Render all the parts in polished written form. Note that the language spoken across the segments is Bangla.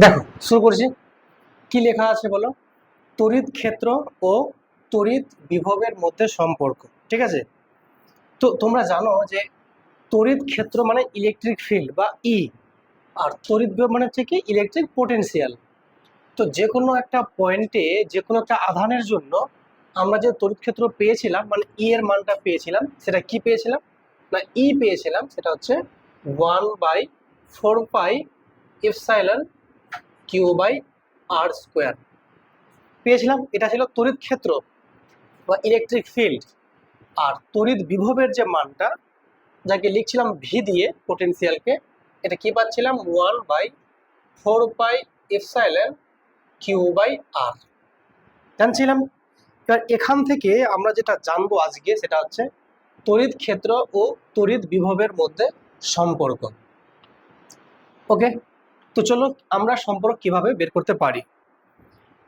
দেখো শুরু করছি। কি লেখা আছে বলো? তড়িৎ ক্ষেত্র ও তড়িৎ বিভবের মধ্যে সম্পর্ক। ঠিক আছে, তো তোমরা জানো যে তড়িৎ ক্ষেত্র মানে ইলেকট্রিক ফিল্ড বা আর তড়িৎ বিভব মানে হচ্ছে কি ইলেকট্রিক পোটেনশিয়াল। তো যে কোনো একটা পয়েন্টে যে কোনো একটা আধানের জন্য আমরা যে তড়িৎ ক্ষেত্র পেয়েছিলাম মানে এর মানটা পেয়েছিলাম, সেটা কি পেয়েছিলাম না পেয়েছিলাম, সেটা হচ্ছে 1/4 pi epsilon Q by R square পেয়েছিলাম। এটা ছিল তড়িৎ ক্ষেত্র বা ইলেকট্রিক ফিল্ড। আর তড়িৎ বিভবের যে মানটা, যাকে লিখছিলাম ভি দিয়ে পোটেনশিয়ালকে, এটা কি পাচ্ছিলাম 1/4 পাই এপসাইলন কিউ বাই আর জানছিলাম। এবার এখান থেকে আমরা যেটা জানবো আজকে সেটা হচ্ছে তড়িৎ ক্ষেত্র ও তড়িৎ বিভবের মধ্যে সম্পর্ক। ওকে, তো চলো আমরা সম্পর্ক কিভাবে বের করতে পারি।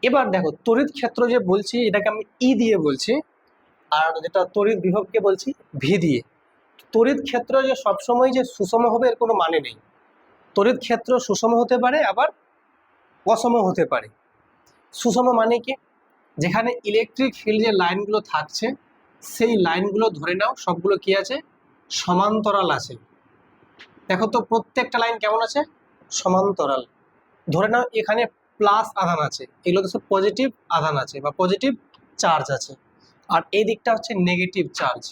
এবার দেখো তড়িৎ ক্ষেত্র যে বলছি এটাকে আমি দিয়ে বলছি, আর যেটা তড়িৎ বিভবকে বলছি ভি দিয়ে। তড়িৎ ক্ষেত্র যে সবসময় যে সুষম হবে এর কোনো মানে নেই। তড়িৎ ক্ষেত্র সুষম হতে পারে আবার অসম হতে পারে। সুষম মানে কি, যেখানে ইলেকট্রিক ফিল্ডের লাইনগুলো থাকছে সেই লাইনগুলো ধরে নাও সবগুলো কি আছে, সমান্তরাল আছে। দেখো তো প্রত্যেকটা লাইন কেমন আছে, সমান্তরাল। ধরে নাও এখানে প্লাস আধান আছে, এগুলো তো সব পজিটিভ আধান আছে বা পজিটিভ চার্জ আছে, আর এই দিকটা হচ্ছে নেগেটিভ চার্জ।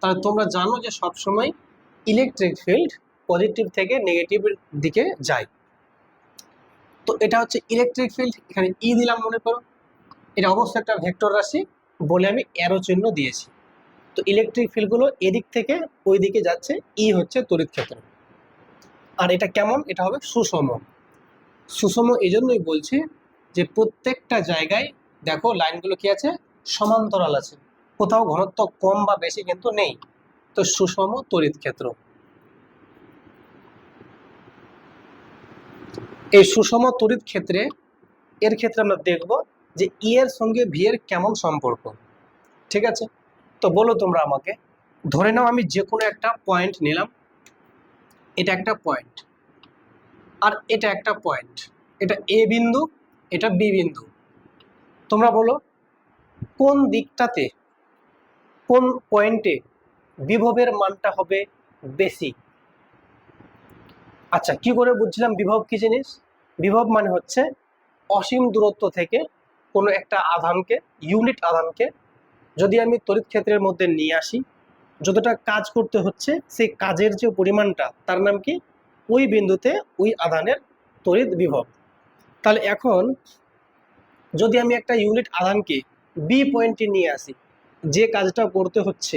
তাহলে তোমরা জানো যে সবসময় ইলেকট্রিক ফিল্ড পজিটিভ থেকে নেগেটিভের দিকে যায়। তো এটা হচ্ছে ইলেকট্রিক ফিল্ড, এখানে দিলাম মনে করো। এটা অবশ্যই একটা ভেক্টর রাশি বলে আমি অ্যারো চিহ্ন দিয়েছি। তো ইলেকট্রিক ফিল্ডগুলো এদিক থেকে ওই দিকে যাচ্ছে, হচ্ছে তড়িৎ ক্ষেত্র। আর এটা কেমন, এটা হবে সুষম। সুষম এই জন্যই বলছি যে প্রত্যেকটা জায়গায় দেখো লাইনগুলো কি আছে, সমান্তরাল আছে, কোথাও ঘনত্ব কম বা বেশি কিন্তু নেই। তো সুষম তড়িৎ ক্ষেত্র। এই সুষম তড়িৎ ক্ষেত্রে এর ক্ষেত্রে আমরা দেখব যে এর সঙ্গে ভি এর কেমন সম্পর্ক। ঠিক আছে, তো বলো তোমরা আমাকে। ধরে নাও আমি যে কোনো একটা পয়েন্ট নিলাম, এটা একটা পয়েন্ট আর এটা একটা পয়েন্ট, এটা এ বিন্দু এটা বি বিন্দু। তোমরা বলো কোন দিকটাতে কোন পয়েন্টে বিভবের মানটা হবে বেশি। আচ্ছা, কি করে বুঝছিলাম বিভব কি জিনিস? বিভব মানে হচ্ছে অসীম দূরত্ব থেকে কোনো একটা আধানকে, ইউনিট আধানকে যদি আমি তড়িৎ ক্ষেত্রের মধ্যে নিয়ে আসি, যতটা কাজ করতে হচ্ছে সেই কাজের যে পরিমাণটা তার নাম কি, ওই বিন্দুতে ওই আধানের তড়িৎ বিভব। তাহলে এখন যদি আমি একটা ইউনিট আধানকে বি পয়েন্টে নিয়ে আসি, যে কাজটা করতে হচ্ছে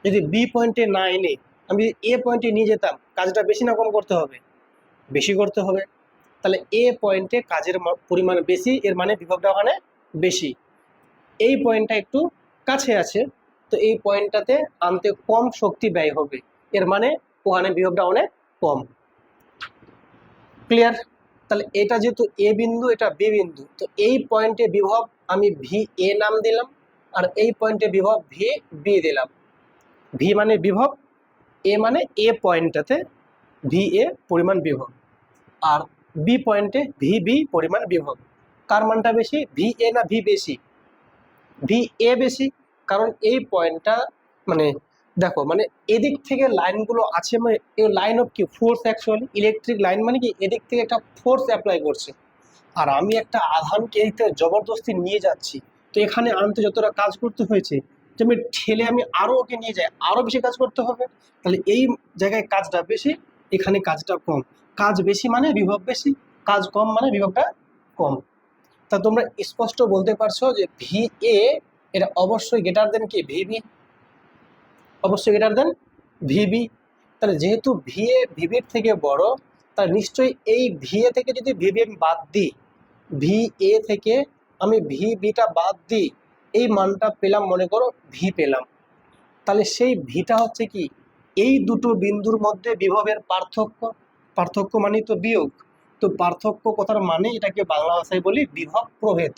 যদি বি পয়েন্টে না এনে আমি যদি এ পয়েন্টে নিয়ে যেতাম, কাজটা বেশি না কম করতে হবে? বেশি করতে হবে। তাহলে এ পয়েন্টে কাজের পরিমাণ বেশি, এর মানে বিভবটা ওখানে বেশি। এই পয়েন্টটা একটু কাছে আছে, তো এই পয়েন্টটাতে আনতে কম শক্তি ব্যয় হবে, এর মানে ওখানে বিভবটা অনেক কম। ক্লিয়ার? তাহলে এটা যেহেতু এ বিন্দু এটা বি বিন্দু, তো এই পয়েন্টে বিভব আমি ভি এ নাম দিলাম, আর এই পয়েন্টে বিভব ভি বি দিলাম। ভি মানে বিভব, এ মানে এ পয়েন্টটাতে ভি এ পরিমাণ বিভব, আর বি পয়েন্টে ভি বি পরিমাণ বিভব। কার মানটা বেশি, ভি এ না ভি বেশি? ভি এ বেশি, কারণ এই পয়েন্টটা মানে দেখো মানে এদিক থেকে লাইনগুলো আছে, মানে এই লাইন অফ কি ফোর্স, অ্যাকচুয়ালি ইলেকট্রিক লাইন মানে কি এদিক থেকে একটা ফোর্স অ্যাপ্লাই করছে, আর আমি একটা আধানকে এই জবরদস্তি নিয়ে যাচ্ছি। তো এখানে আনতে যতটা কাজ করতে হয়েছে, যে আমি ঠেলে আমি আরো ওকে নিয়ে যাই, আরো বেশি কাজ করতে হবে। তাহলে এই জায়গায় কাজটা বেশি, এখানে কাজটা কম। কাজ বেশি মানে বিভব বেশি, কাজ কম মানে বিভবটা কম। তা তোমরা স্পষ্ট বলতে পারছো যে ভি এ এটা অবশ্যই গ্রেটার দেন কি ভিবি, অবশ্যই গ্রেটার দেন ভিবি। তাহলে যেহেতু ভি এ ভিবির থেকে বড়, তাহলে নিশ্চয়ই এই ভি এ থেকে যদি ভিবি আমি বাদ দিই, ভি এ থেকে আমি ভি বিটা বাদ দিই, এই মানটা পেলাম মনে করো ভি পেলাম। তাহলে সেই ভিটা হচ্ছে কি এই দুটো বিন্দুর মধ্যে বিভবের পার্থক্য। পার্থক্য মানেই তো বিয়োগ। তো পার্থক্য কথার মানে এটাকে বাংলা ভাষায় বলি বিভব প্রভেদ।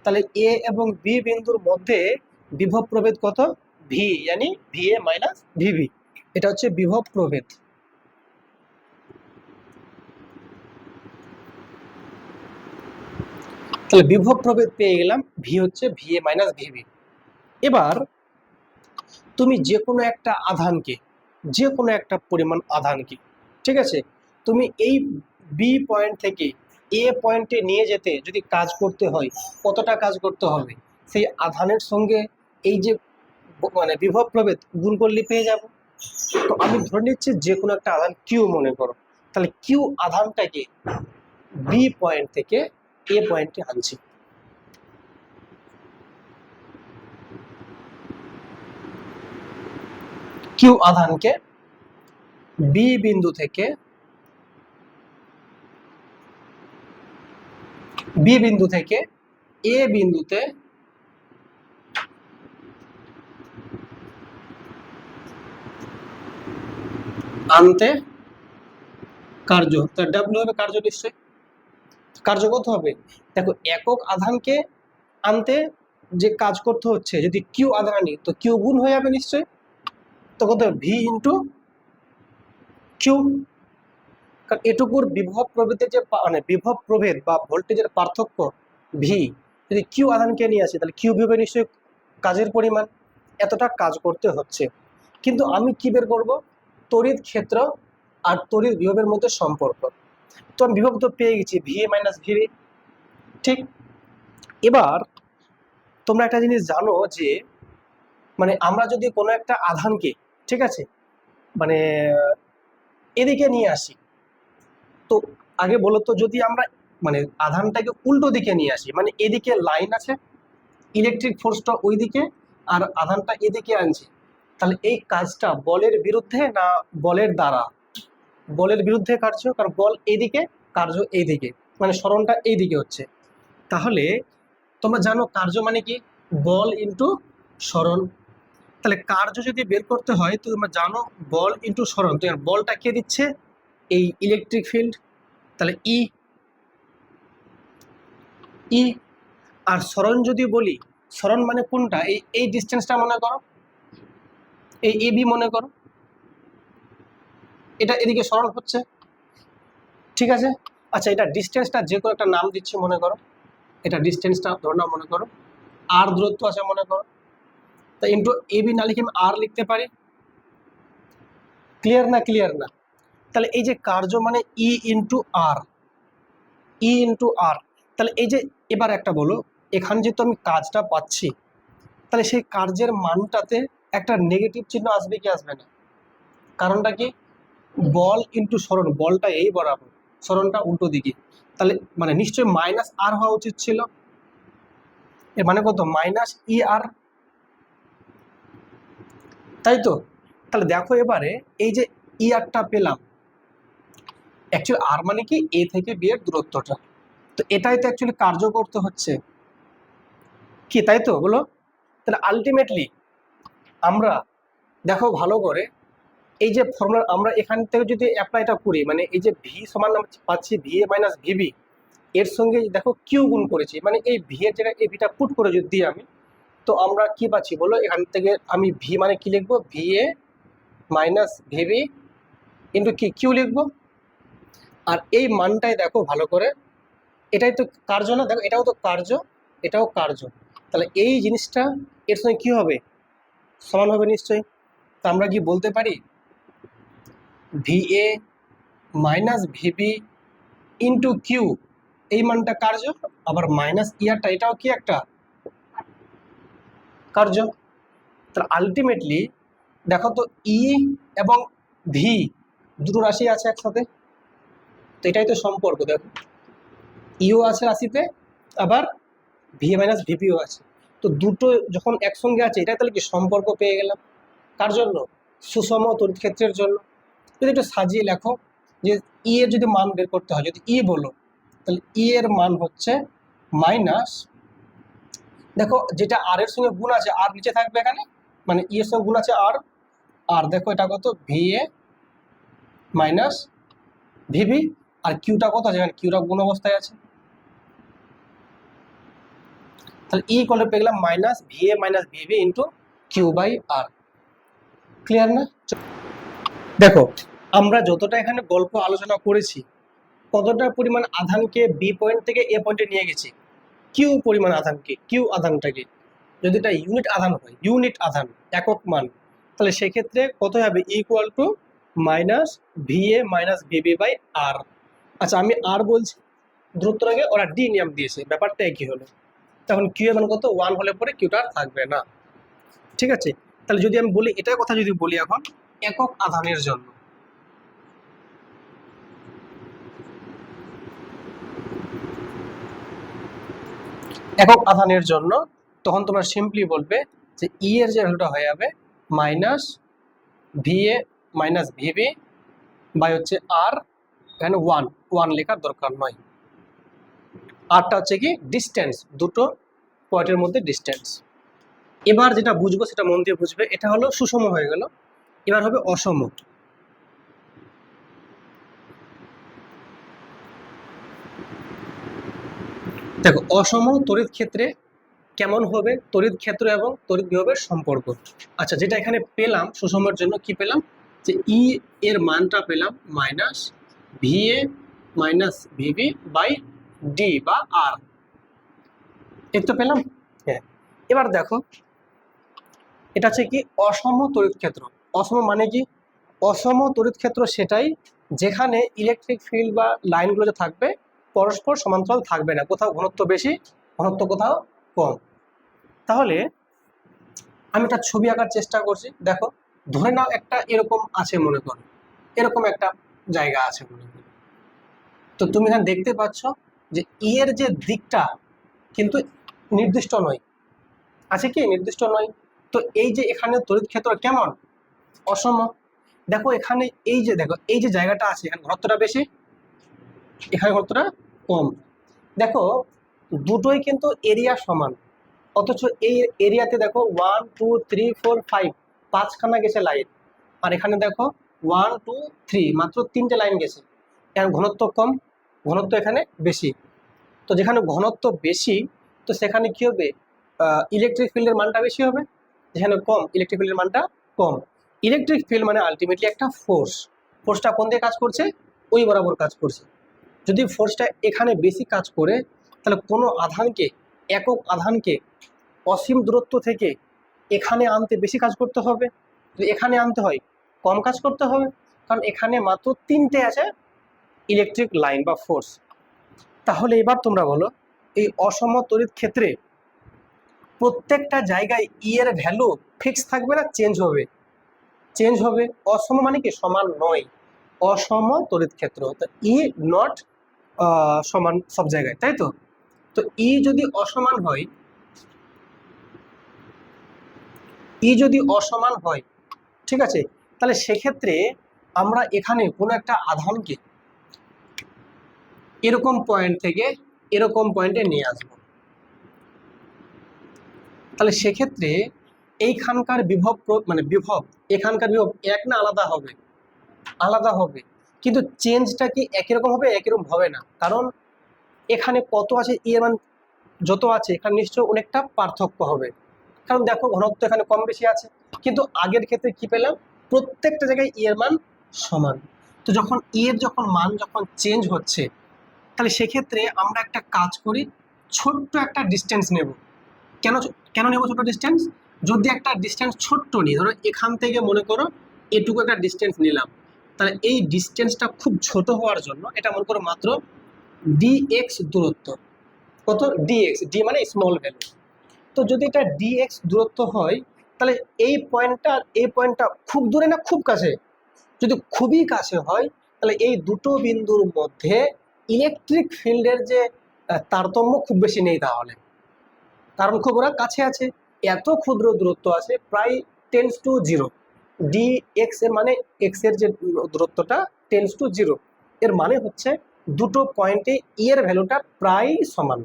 তাহলে এ এবং বি বিন্দুর মধ্যে বিভব প্রভেদ কত, ভি, यानी ভি এ মাইনাস ভিবি। এটা হচ্ছে বিভব প্রভেদ। তাহলে বিভব প্রভেদ পেয়ে গেলাম, ভি হচ্ছে ভিএ মাইনাস ভিবি। এবার তুমি যে কোনো একটা আধানকে, যে কোনো একটা পরিমাণ আধানকে, ঠিক আছে, তুমি এই বি পয়েন্ট থেকে এ পয়েন্টে নিয়ে যেতে যদি কাজ করতে হয়, কতটা কাজ করতে হবে, সেই আধানের সঙ্গে এই যে মানে বিভব প্রভেদ গুণ করলে পেয়ে যাব। তো আমি ধরে নিচ্ছি যে কোনো একটা আধান কিউ মনে করো, তাহলে কিউ আধানটাকে বি পয়েন্ট থেকে এ পয়েন্টে আনছি। কিউ আধানকে বি বিন্দু থেকে এ বিন্দুতে আনতে কার্য, তার ডাব্লিউ হবে কার্য, নিশ্চয় কার্য কত হবে? দেখো একক আধানকে আনতে যে কাজ করতে হচ্ছে, যদি কিউ আধান আনি তো কিউ গুণ হয়ে যাবে নিশ্চয়, তো কত ভি ইন্টু কিউ। কারণ এটুকুর বিভব প্রভেদের যে মানে বিভব প্রভেদ বা ভোল্টেজের পার্থক্য ভি, যদি কিউ আধানকে নিয়ে আসি তাহলে কিউ ভেবে নিশ্চয়ই কাজের পরিমাণ, এতটা কাজ করতে হচ্ছে। কিন্তু আমি কি বের করব? তড়িৎ ক্ষেত্র আর তড়িৎ বিভবের মধ্যে সম্পর্ক। তো আমি বিভব তো পেয়ে গেছি ভিএ মাইনাস ভিবি, ঠিক। এবার তোমরা একটা জিনিস জানো যে মানে আমরা যদি কোনো একটা আধানকে, ঠিক আছে, মানে এদিকে নিয়ে আসি, তো আগে বলো তো, যদি আমরা মানে আধানটাকে উল্টো দিকে নিয়ে আসি, মানে এদিকে লাইন আছে, ইলেকট্রিক ফোর্সটা ওইদিকে আর আধানটা এদিকে আনছি, তাহলে এই কাজটা বলের বিরুদ্ধে না বলের দ্বারা? বলের বিরুদ্ধে কার্য, কারণ বল এইদিকে, কার্য এইদিকে, মানে সরণটা এইদিকে হচ্ছে। তাহলে তোমরা জানো কার্য মানে কি? বল ইন্টু সরণ। তাহলে কার্য যদি বের করতে হয় তো তোমরা জানো বল ইন্টু সরণ। তো বলটা কে দিচ্ছে? এই ইলেকট্রিক ফিল্ড, তাহলে ই ই। আর সরণ যদি বলি, সরণ মানে কোনটা? এই ডিস্টেন্সটা মনে করো, এই এ বি মনে করো, এটা এদিকে সরণ হচ্ছে, ঠিক আছে। আচ্ছা, এটা ডিস্টেন্সটা যে কোনো একটা নাম দিচ্ছি মনে করো, এটা ডিস্টেন্সটা ধরে নাও মনে করো, আর দূরত্ব আছে মনে করো, তা ইন্টু এ বি না লিখে আমি আর লিখতে পারি। ক্লিয়ার না? ক্লিয়ার না? তাহলে এই যে কার্য মানে ই ইন্টু আর, ই ইন্টু আর। তাহলে এই যে এবার একটা বলো, এখানে যেহেতু আমি কাজটা পাচ্ছি, তাহলে সেই কার্যের মানটাতে একটা নেগেটিভ চিহ্ন আসবে কি আসবে না? কারণটা কি? বল ইন্টু সরণ, বলটা এই বরাবর, সরণটা উল্টো দিকে, তাহলে মানে নিশ্চয়ই মাইনাস আর হওয়া উচিত ছিল। এর মানে কত? মাইনাস ই আর, তাই তো? তাহলে দেখো এবারে এই যে ই আরটা পেলাম, অ্যাকচুয়ালি আর মানে কি? এ থেকে বি এর দূরত্বটা, তো এটাই তো অ্যাকচুয়ালি কার্য করতে হচ্ছে কি, তাই তো? বলো। তাহলে আলটিমেটলি আমরা দেখো ভালো করে, এই যে ফর্মুলা আমরা এখান থেকে যদি অ্যাপ্লাইটা করি, মানে এই যে ভি সমান আমরা পাচ্ছি ভি এ মাইনাস ভিবি, এর সঙ্গে দেখো কিউ গুণ করেছি, মানে এই ভি এর জায়গায় এই ভিটা পুট করে যদি দিই আমি, তো আমরা কি পাচ্ছি বলো? এখান থেকে আমি ভি মানে কি লিখবো? V A minus VB into কি কিউ লিখবো। আর এই মানটাই দেখো ভালো করে, এটাই তো কার্য না? দেখো এটাও তো কার্য, এটাও কার্য, তাহলে এই জিনিসটা এর সঙ্গে কি হবে? সমান হবে নিশ্চয়ই। তো আমরা কি বলতে পারি V A minus VB into Q, এই মানটা কার্য, আবার মাইনাস ইয়ারটা এটাও কি একটা কার্য। তাহলে আলটিমেটলি দেখো তো ই এবং ভি দুটো রাশি আছে একসাথে, তো এটাই তো সম্পর্ক। দেখো ইও আছে রাশিতে, আবার ভি মাইনাস ভিপিও আছে, তো দুটো যখন একসঙ্গে আছে এটাই তাহলে কি সম্পর্ক পেয়ে গেলাম। কার জন্য? সুষম তড়িৎ ক্ষেত্রের জন্য। যদি একটু সাজিয়ে লেখো যে ই এর যদি মান বের করতে হয়, যদি ই বলো, তাহলে ই এর মান হচ্ছে মাইনাস, দেখো যেটা আর এর সঙ্গে গুণ আছে আর নিচে থাকবে এখানে, মানে ই এর সঙ্গে গুণ আছে আর, আর দেখো এটা কত? ভি এ মাইনাস ভিবি, আর কিউটা কত আছে? এখানে কিউটা গুণ অবস্থায় আছে, তাহলে ই কলে পেয়ে গেলাম minus V A minus VB into Q by R. Clear না? দেখো আমরা যতটা এখানে গল্প আলোচনা করেছি, কতটা পরিমাণ আধানকে বি পয়েন্ট থেকে এ পয়েন্টে নিয়ে গেছি, কিউ পরিমাণ আধান কি, কিউ আধানটা কি, যদি এটা ইউনিট আধান হয়, ইউনিট আধান একক মান, তাহলে সেক্ষেত্রে কত হবে, equal to minus VA minus VB by R. আচ্ছা আমি আর বলছি, দ্রুত আগে ওরা ডি নিয়ম দিয়েছে, ব্যাপারটা একই হলো। তখন কিউ এর মান কত, 1 হলে পরে কিউটা আর থাকবে না। ঠিক আছে, তাহলে যদি আমি বলি এটার কথা, যদি বলি এখন একক আধানের জন্য, একক আধানের জন্য তখন তোমরা সিম্পলি বলবে যে ই এর যে ভ্যালুটা হয়ে যাবে minus VA minus VB by হচ্ছে আর, এখানে ওয়ান লেখার দরকার নয়। আরটা হচ্ছে কি ডিস্টেন্স, দুটো পয়েন্টের মধ্যে ডিস্টেন্স। এবার যেটা বুঝবো সেটা মন দিয়ে বুঝবে, এটা হলো সুষম হয়ে গেল, এবার হবে অসম। দেখো অসম তড়িৎ ক্ষেত্রে কেমন হবে, তড়িৎ ক্ষেত্র এবং তড়িৎ বিভবের সম্পর্ক। আচ্ছা যেটা এখানে পেলাম সুষমের জন্য কি পেলাম, যে ই এর মানটা পেলাম minus VA minus VB by D বা আর, এই তো পেলাম। হ্যাঁ, এবার দেখো এটা হচ্ছে কি অসম তড়িৎ ক্ষেত্র। অসম মানে কি, অসম তড়িৎ ক্ষেত্র সেটাই যেখানে ইলেকট্রিক ফিল্ড বা লাইনগুলো যে থাকবে পরস্পর সমান্তরাল থাকবে না, কোথাও ঘনত্ব বেশি ঘনত্ব কোথাও কম। তাহলে আমি একটা ছবি আঁকার চেষ্টা করছি, দেখো ধরে নাও একটা এরকম আছে মনে করো, এরকম একটা জায়গা আছে মনে করো, তো তুমি এখানে দেখতে পাচ্ছ যে ই এর যে দিকটা কিন্তু নির্দিষ্ট নয়, আছে কি নির্দিষ্ট নয়। তো এই যে এখানে তড়িৎ ক্ষেত্র কেমন, অসম। দেখো এখানে এই যে দেখো এই যে জায়গাটা আছে এখানে ঘনত্বটা বেশি, এখানে ঘনত্বটা কম। দেখো দুটোই কিন্তু এরিয়া সমান, অথচ এই এরিয়াতে দেখো 1 2 3 4 5 পাঁচখানা গেছে লাইন, আর এখানে দেখো 1 2 3 মাত্র 3টে লাইন গেছে, এখানে ঘনত্ব কম, ঘনত্ব এখানে বেশি। তো যেখানে ঘনত্ব বেশি তো সেখানে কি হবে, ইলেকট্রিক ফিল্ডের মানটা বেশি হবে, যেখানে কম ইলেকট্রিক ফিল্ডের মানটা কম। ইলেকট্রিক ফিল্ড মানে আলটিমেটলি একটা ফোর্স, ফোর্সটা কোন দিকে কাজ করছে, ওই বরাবর কাজ করছে। যদি ফোর্সটা এখানে বেশি কাজ করে তাহলে কোনো আধানকে, একক আধানকে অসীম দূরত্ব থেকে এখানে আনতে বেশি কাজ করতে হবে, যদি এখানে আনতে হয় কম কাজ করতে হবে, কারণ এখানে মাত্র 3টে আছে ইলেকট্রিক লাইন বা ফোর্স। তাহলে এবার তোমরা বলো এই অসম তড়িৎ ক্ষেত্রে প্রত্যেকটা জায়গায় ই এর ভ্যালু ফিক্স থাকবে না চেঞ্জ হবে, চেঞ্জ হবে। অসম মানে কি সমান নয়, অসম তড়িৎ ক্ষেত্র, তো ই নট সমান সব জায়গায়, তাই তো। তো ই যদি অসমান হয়, ই যদি অসমান হয়, ঠিক আছে, তাহলে সেক্ষেত্রে আমরা এখানে কোনো একটা আধানকে এরকম পয়েন্ট থেকে এরকম পয়েন্টে নিয়ে আসবো, তাহলে সেক্ষেত্রে এইখানকার বিভব মানে বিভব, এখানকার বিভব এক না আলাদা হবে, আলাদা হবে, কিন্তু চেঞ্জটা কি একই রকম হবে, একই রকম হবে না, কারণ এখানে কত আছে ই এর মান যত আছে এখানে নিশ্চয় অনেকটা পার্থক্য হবে, কারণ দেখো ঘনত্ব এখানে কম বেশি আছে। কিন্তু আগের ক্ষেত্রে কি পেলাম, প্রত্যেকটা জায়গায় ই এর মান সমান। তো যখন ই এর যখন মান যখন চেঞ্জ হচ্ছে, তাহলে সেক্ষেত্রে আমরা একটা কাজ করি, ছোট্ট একটা ডিস্টেন্স নেব। কেন কেন নেব ছোট ডিস্টেন্স, যদি একটা ডিস্টেন্স ছোট্ট নিই, ধরো এখান থেকে মনে করো এটুকু একটা ডিস্টেন্স নিলাম, তাহলে এই ডিস্টেন্সটা খুব ছোট হওয়ার জন্য এটা মনে করো মাত্র ডিএক্স দূরত্ব, কত ডিএক্স, ডি মানে স্মল ভ্যালু। তো যদি এটা ডিএক্স দূরত্ব হয় তাহলে এই পয়েন্টটা এই পয়েন্টটা খুব দূরে না খুব কাছে, যদি খুবই কাছে হয় তাহলে এই দুটো বিন্দুর মধ্যে ইলেকট্রিক ফিল্ডের যে তারতম্য খুব বেশি নেই, তাহলে কারণ খুব ওরা কাছে আছে, এত ক্ষুদ্র দূরত্ব আছে প্রায় tends to zero, D x এর মানে এক্স এর যে দূরত্বটা টেন্স টু জিরো, এর মানে হচ্ছে দুটো পয়েন্টে ই এর ভ্যালুটা প্রায় সমান,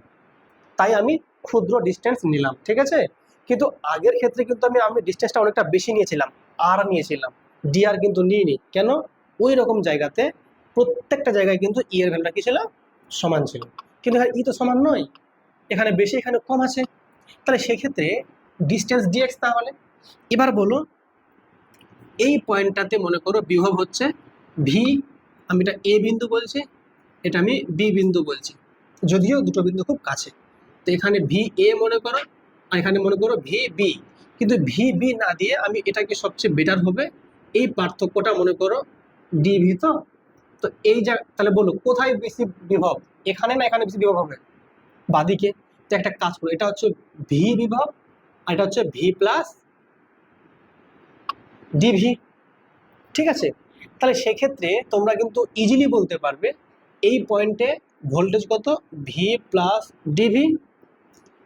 তাই আমি ক্ষুদ্র ডিস্টেন্স নিলাম, ঠিক আছে। কিন্তু আগের ক্ষেত্রে কিন্তু আমি ডিস্টেন্সটা অনেকটা বেশি নিয়েছিলাম, আর নিয়েছিলাম, ডি আর কিন্তু নিইনি, কেন, ওই রকম জায়গাতে প্রত্যেকটা জায়গায় কিন্তু ই এর ভ্যালুটা কি ছিল, সমান ছিল, কিন্তু ই তো সমান নয়, এখানে বেশি এখানে কম আছে, তাহলে সেক্ষেত্রে ডিস্টেন্স ডিএক্স। তাহলে এবার বলো এই পয়েন্টটাতে মনে করো বিভব হচ্ছে ভি, আমি এটা এ বিন্দু বলছি, এটা আমি বি বিন্দু বলছি, যদিও দুটো বিন্দু খুব কাছে। তো এখানে ভি এ মনে করো, আর এখানে মনে করো ভি বি। কিন্তু ভি বি না দিয়ে আমি এটাকে সবচেয়ে বেটার হবে এই পার্থক্যটা মনে করো ডিভি। তো তো এই যা, তাহলে বলো কোথায় বেশি বিভব, এখানে না এখানে বেশি বিভব হবে? বাদিকে। তো একটা কাজ করো, এটা হচ্ছে ভি বিভব আর এটা হচ্ছে ভি প্লাস ডিভি। ঠিক আছে, তাহলে সেক্ষেত্রে তোমরা কিন্তু ইজিলি বলতে পারবে এই পয়েন্টে ভোল্টেজ কত, ভি প্লাস ডিভি,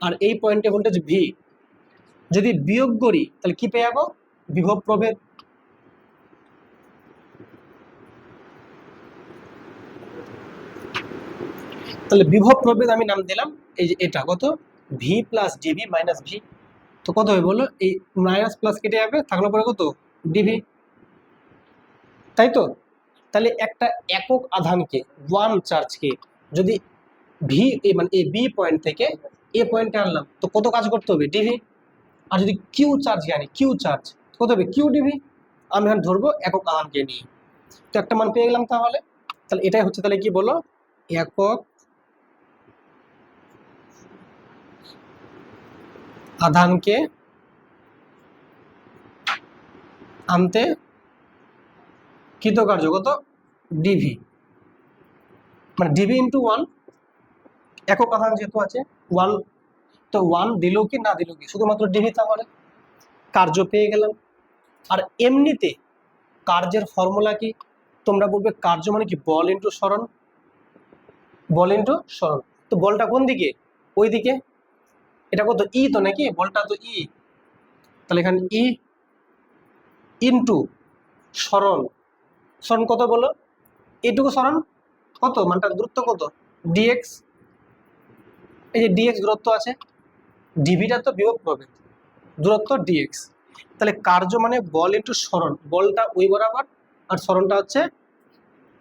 আর এই পয়েন্টে ভোল্টেজ ভি। যদি বিয়োগ করি তাহলে কি পেয়ে যাবো, বিভব প্রভেদ। তাহলে বিভব প্রভেদ আমি নাম দিলাম এই যে এটা কত, V plus DV minus V. তো কত হবে বলো, এই মাইনাস প্লাস কেটে যাবে, থাকলো পরে কত ডিভি, তাই তো? তাহলে একটা একক আধানকে, ওয়ান চার্জকে যদি ভি মানে এই বি পয়েন্ট থেকে এ পয়েন্টে আনলাম, তো কত কাজ করতে হবে, ডিভি। আর যদি কিউ চার্জ আনি, কিউ চার্জ কত হবে, কিউ ডিভি। আমি এখানে ধরবো একক আধানকে নিয়ে। তো একটা মান পেয়ে গেলাম। তাহলে তাহলে এটাই হচ্ছে, তাহলে কি বলো, একক আধানকে আনতে কৃতকার্য কত, ডিভি, মানে ডিভি ইন্টু ওয়ান। একক আধান যেহেতু আছে ওয়ান, তো ওয়ান দিল কি না দিল কি, শুধুমাত্র ডিভি। তাহলে কার্য পেয়ে গেলাম। আর এমনিতে কার্যের ফর্মুলা কি, তোমরা বলবে কার্য মানে কি, বল ইন্টু সরণ, বল ইন্টু সরণ। তো বলটা কোন দিকে, ওই দিকে। এটা কত, ই তো নাকি, বলটা তো ই। তাহলে এখানে ই ইন্টু সরণ, সরণ কত বলো, এইটুকু সরণ কত, মানটা দূরত্ব কত, ডিএক্স। এই যে ডিএক্স দূরত্ব আছে, ডিভিটা তো বিভব প্রভেদ, দূরত্ব ডিএক্স। তাহলে কার্য মানে বল ইন্টু সরণ, বলটা ওই বরাবর আর সরণটা হচ্ছে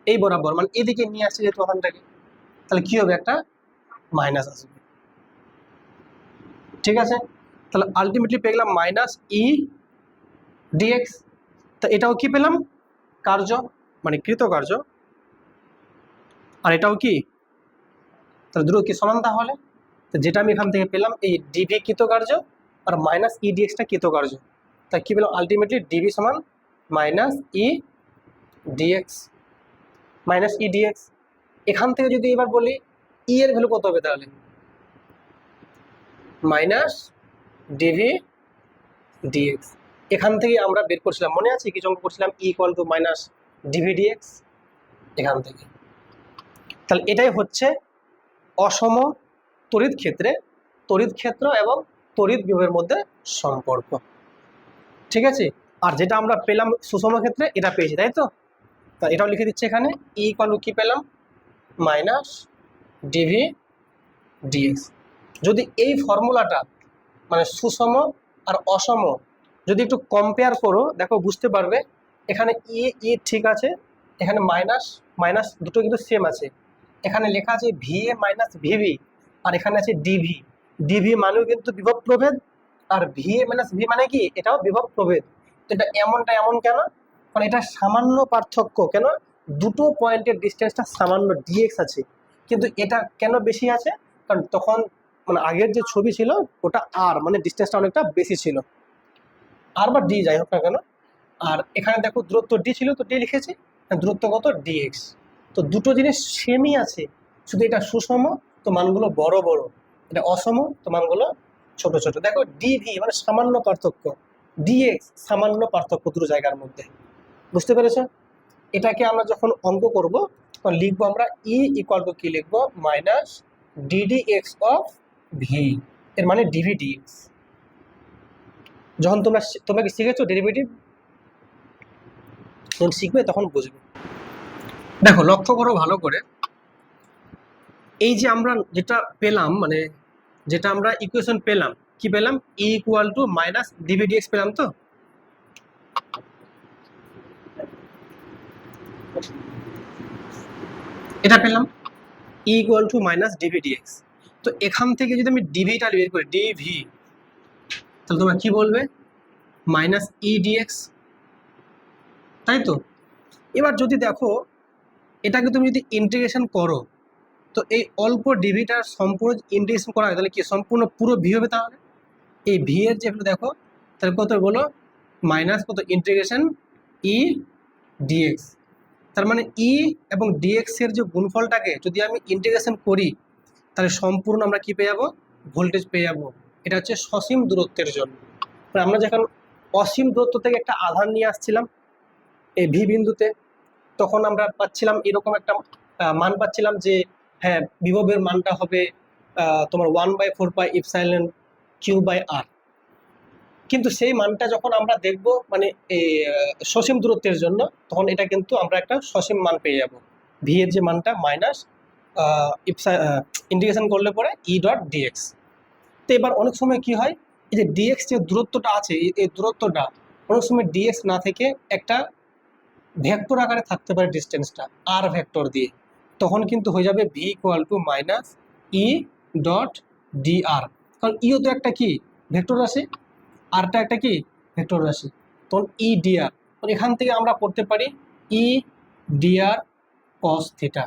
এই বরাবর, মানে এদিকে নিয়ে আসছে যেহেতু ওখানটাকে, তাহলে কি হবে, একটা মাইনাস আসবে। ঠিক আছে, তাহলে আলটিমেটলি পেয়ে গেলাম মাইনাস ই ডিএক্স। তা এটাও কি পেলাম, কার্য মানে কৃতকার্য, আর এটাও কি, তাহলে দুটো কি সমান। তাহলে তো যেটা আমি এখান থেকে পেলাম, এই ডিভি কৃতকার্য আর মাইনাস ই ডিএক্সটা কৃতকার্য। তাই কি পেলাম, আলটিমেটলি ডিভি সমান minus E dx, minus E dx. এখান থেকে যদি এবার বলি ই এর ভ্যালু কত হবে, তাহলে মাইনাস ডিভি ডিএক্স। এখান থেকে আমরা বের করছিলাম, মনে আছে কিছু অঙ্ক করছিলাম, E equal to minus DV DX, এখান থেকে। তাহলে এটাই হচ্ছে অসম তড়িৎ ক্ষেত্রে তড়িৎ ক্ষেত্র এবং তড়িৎ বিভবের মধ্যে সম্পর্ক। ঠিক আছে, আর যেটা আমরা পেলাম সুষম ক্ষেত্রে এটা পেয়েছি, তাই তো? তা এটাও লিখে দিচ্ছে এখানে, ই ইকুয়াল টু কি পেলাম, মাইনাস ডিভি ডিএক্স। যদি এই ফর্মুলাটা মানে সুষম আর অসম যদি একটু কম্পেয়ার করো, দেখো বুঝতে পারবে। এখানে ই ই ঠিক আছে, এখানে মাইনাস মাইনাস দুটো কিন্তু সেম আছে। এখানে লেখা আছে ভি এ মাইনাস ভিভি, আর এখানে আছে ডিভি। ডিভি মানেও কিন্তু বিভব প্রভেদ, আর ভি এ মাইনাস ভি মানে কি, এটাও বিভব প্রভেদ। তো এটা এমনটা এমন কেন, কারণ এটা সামান্য পার্থক্য। কেন, দুটো পয়েন্টের ডিস্টেন্সটা সামান্য ডিএক্স আছে, কিন্তু এটা কেন বেশি আছে, কারণ তখন মানে আগের যে ছবি ছিল ওটা আর মানে ডিস্টেন্সটা অনেকটা বেশি ছিল, আর বা ডি যাই হোক না কেন। আর এখানে দেখো দূরত্ব ডি ছিল, তো ডি লিখেছি, দূরত্ব কত, ডিএক্স। তো দুটো জিনিস সেমই আছে, শুধু এটা সুষম তো মানগুলো বড় বড়, এটা অসম তো মানগুলো ছোট ছোট। দেখো ডিভি মানে সামান্য পার্থক্য, ডিএক্স সামান্য পার্থক্য দুটো জায়গার মধ্যে। বুঝতে পেরেছো? এটাকে আমরা যখন অঙ্ক করব তখন লিখবো আমরা ই ইকুয়াল টু কি লিখবো, minus DD x of V, এর মানে ডিভি ডিএক্স। যখন তোমরা কি শিখেছো ডেরিভেটিভ, যখন শিখবে তখন বুঝবে। দেখো লক্ষ্য করো ভালো করে, এই যে আমরা যেটা পেলাম মানে যেটা আমরা ইকুয়েশন পেলাম, কি পেলাম, E equal to minus DV DX পেলাম। তো এটা পেলাম E equal to minus DV DX. তো এখান থেকে যদি আমি ডিভিটা বের করি, ডিভি, তাহলে তোমরা কি বলবে, মাইনাস ই ডিএক্স, তাই তো? এবার যদি দেখো এটাকে তুমি যদি ইন্টিগ্রেশন করো, তো এই অল্প ডিভিটা সম্পূর্ণ ইন্টিগ্রেশন করা হয় তাহলে কি সম্পূর্ণ পুরো ভি হবে, তাহলে এই ভি এর যে দেখো তাহলে কত বলো মাইনাস কত ইন্টিগ্রেশন ই ডিএক্স। তার মানে ই এবং ডিএক্স এর যে গুণফলটাকে যদি আমি ইন্টিগ্রেশন করি তাহলে সম্পূর্ণ আমরা কি পেয়ে যাবো, ভোল্টেজ পেয়ে যাবো। এটা হচ্ছে সসীম দূরত্বের জন্য। আমরা যখন অসীম দূরত্ব থেকে একটা আধান নিয়ে আসছিলাম এই ভি বিন্দুতে, তখন আমরা পাচ্ছিলাম এরকম একটা মান পাচ্ছিলাম যে হ্যাঁ বিভবের মানটা হবে তোমার 1/4 পাই ইপসাইলন কিউ বাই আর। কিন্তু সেই মানটা যখন আমরা দেখব মানে এই সসীম দূরত্বের জন্য, তখন এটা কিন্তু আমরা একটা সসীম মান পেয়ে যাব। ভি এর যে মানটা মাইনাস ইন্টিগ্রেশন করলে পরে ই ডট ডিএক্স। তো এবার অনেক সময় কি হয়, এই যে ডিএক্স যে দূরত্বটা আছে এই দূরত্বটা অনেক সময় ডিএক্স না থেকে একটা ভেক্টর আকারে থাকতে পারে ডিস্টেন্সটা আর ভেক্টর দিয়ে, তখন কিন্তু হয়ে যাবে V equal to minus E dot DR. কারণ ইও তো একটা কি ভেক্টর রাশি, আরটা একটা কি ভেক্টর রাশি, তখন ই ডিআর। এখান থেকে আমরা করতে পারি ই ডিআর কস থিটা।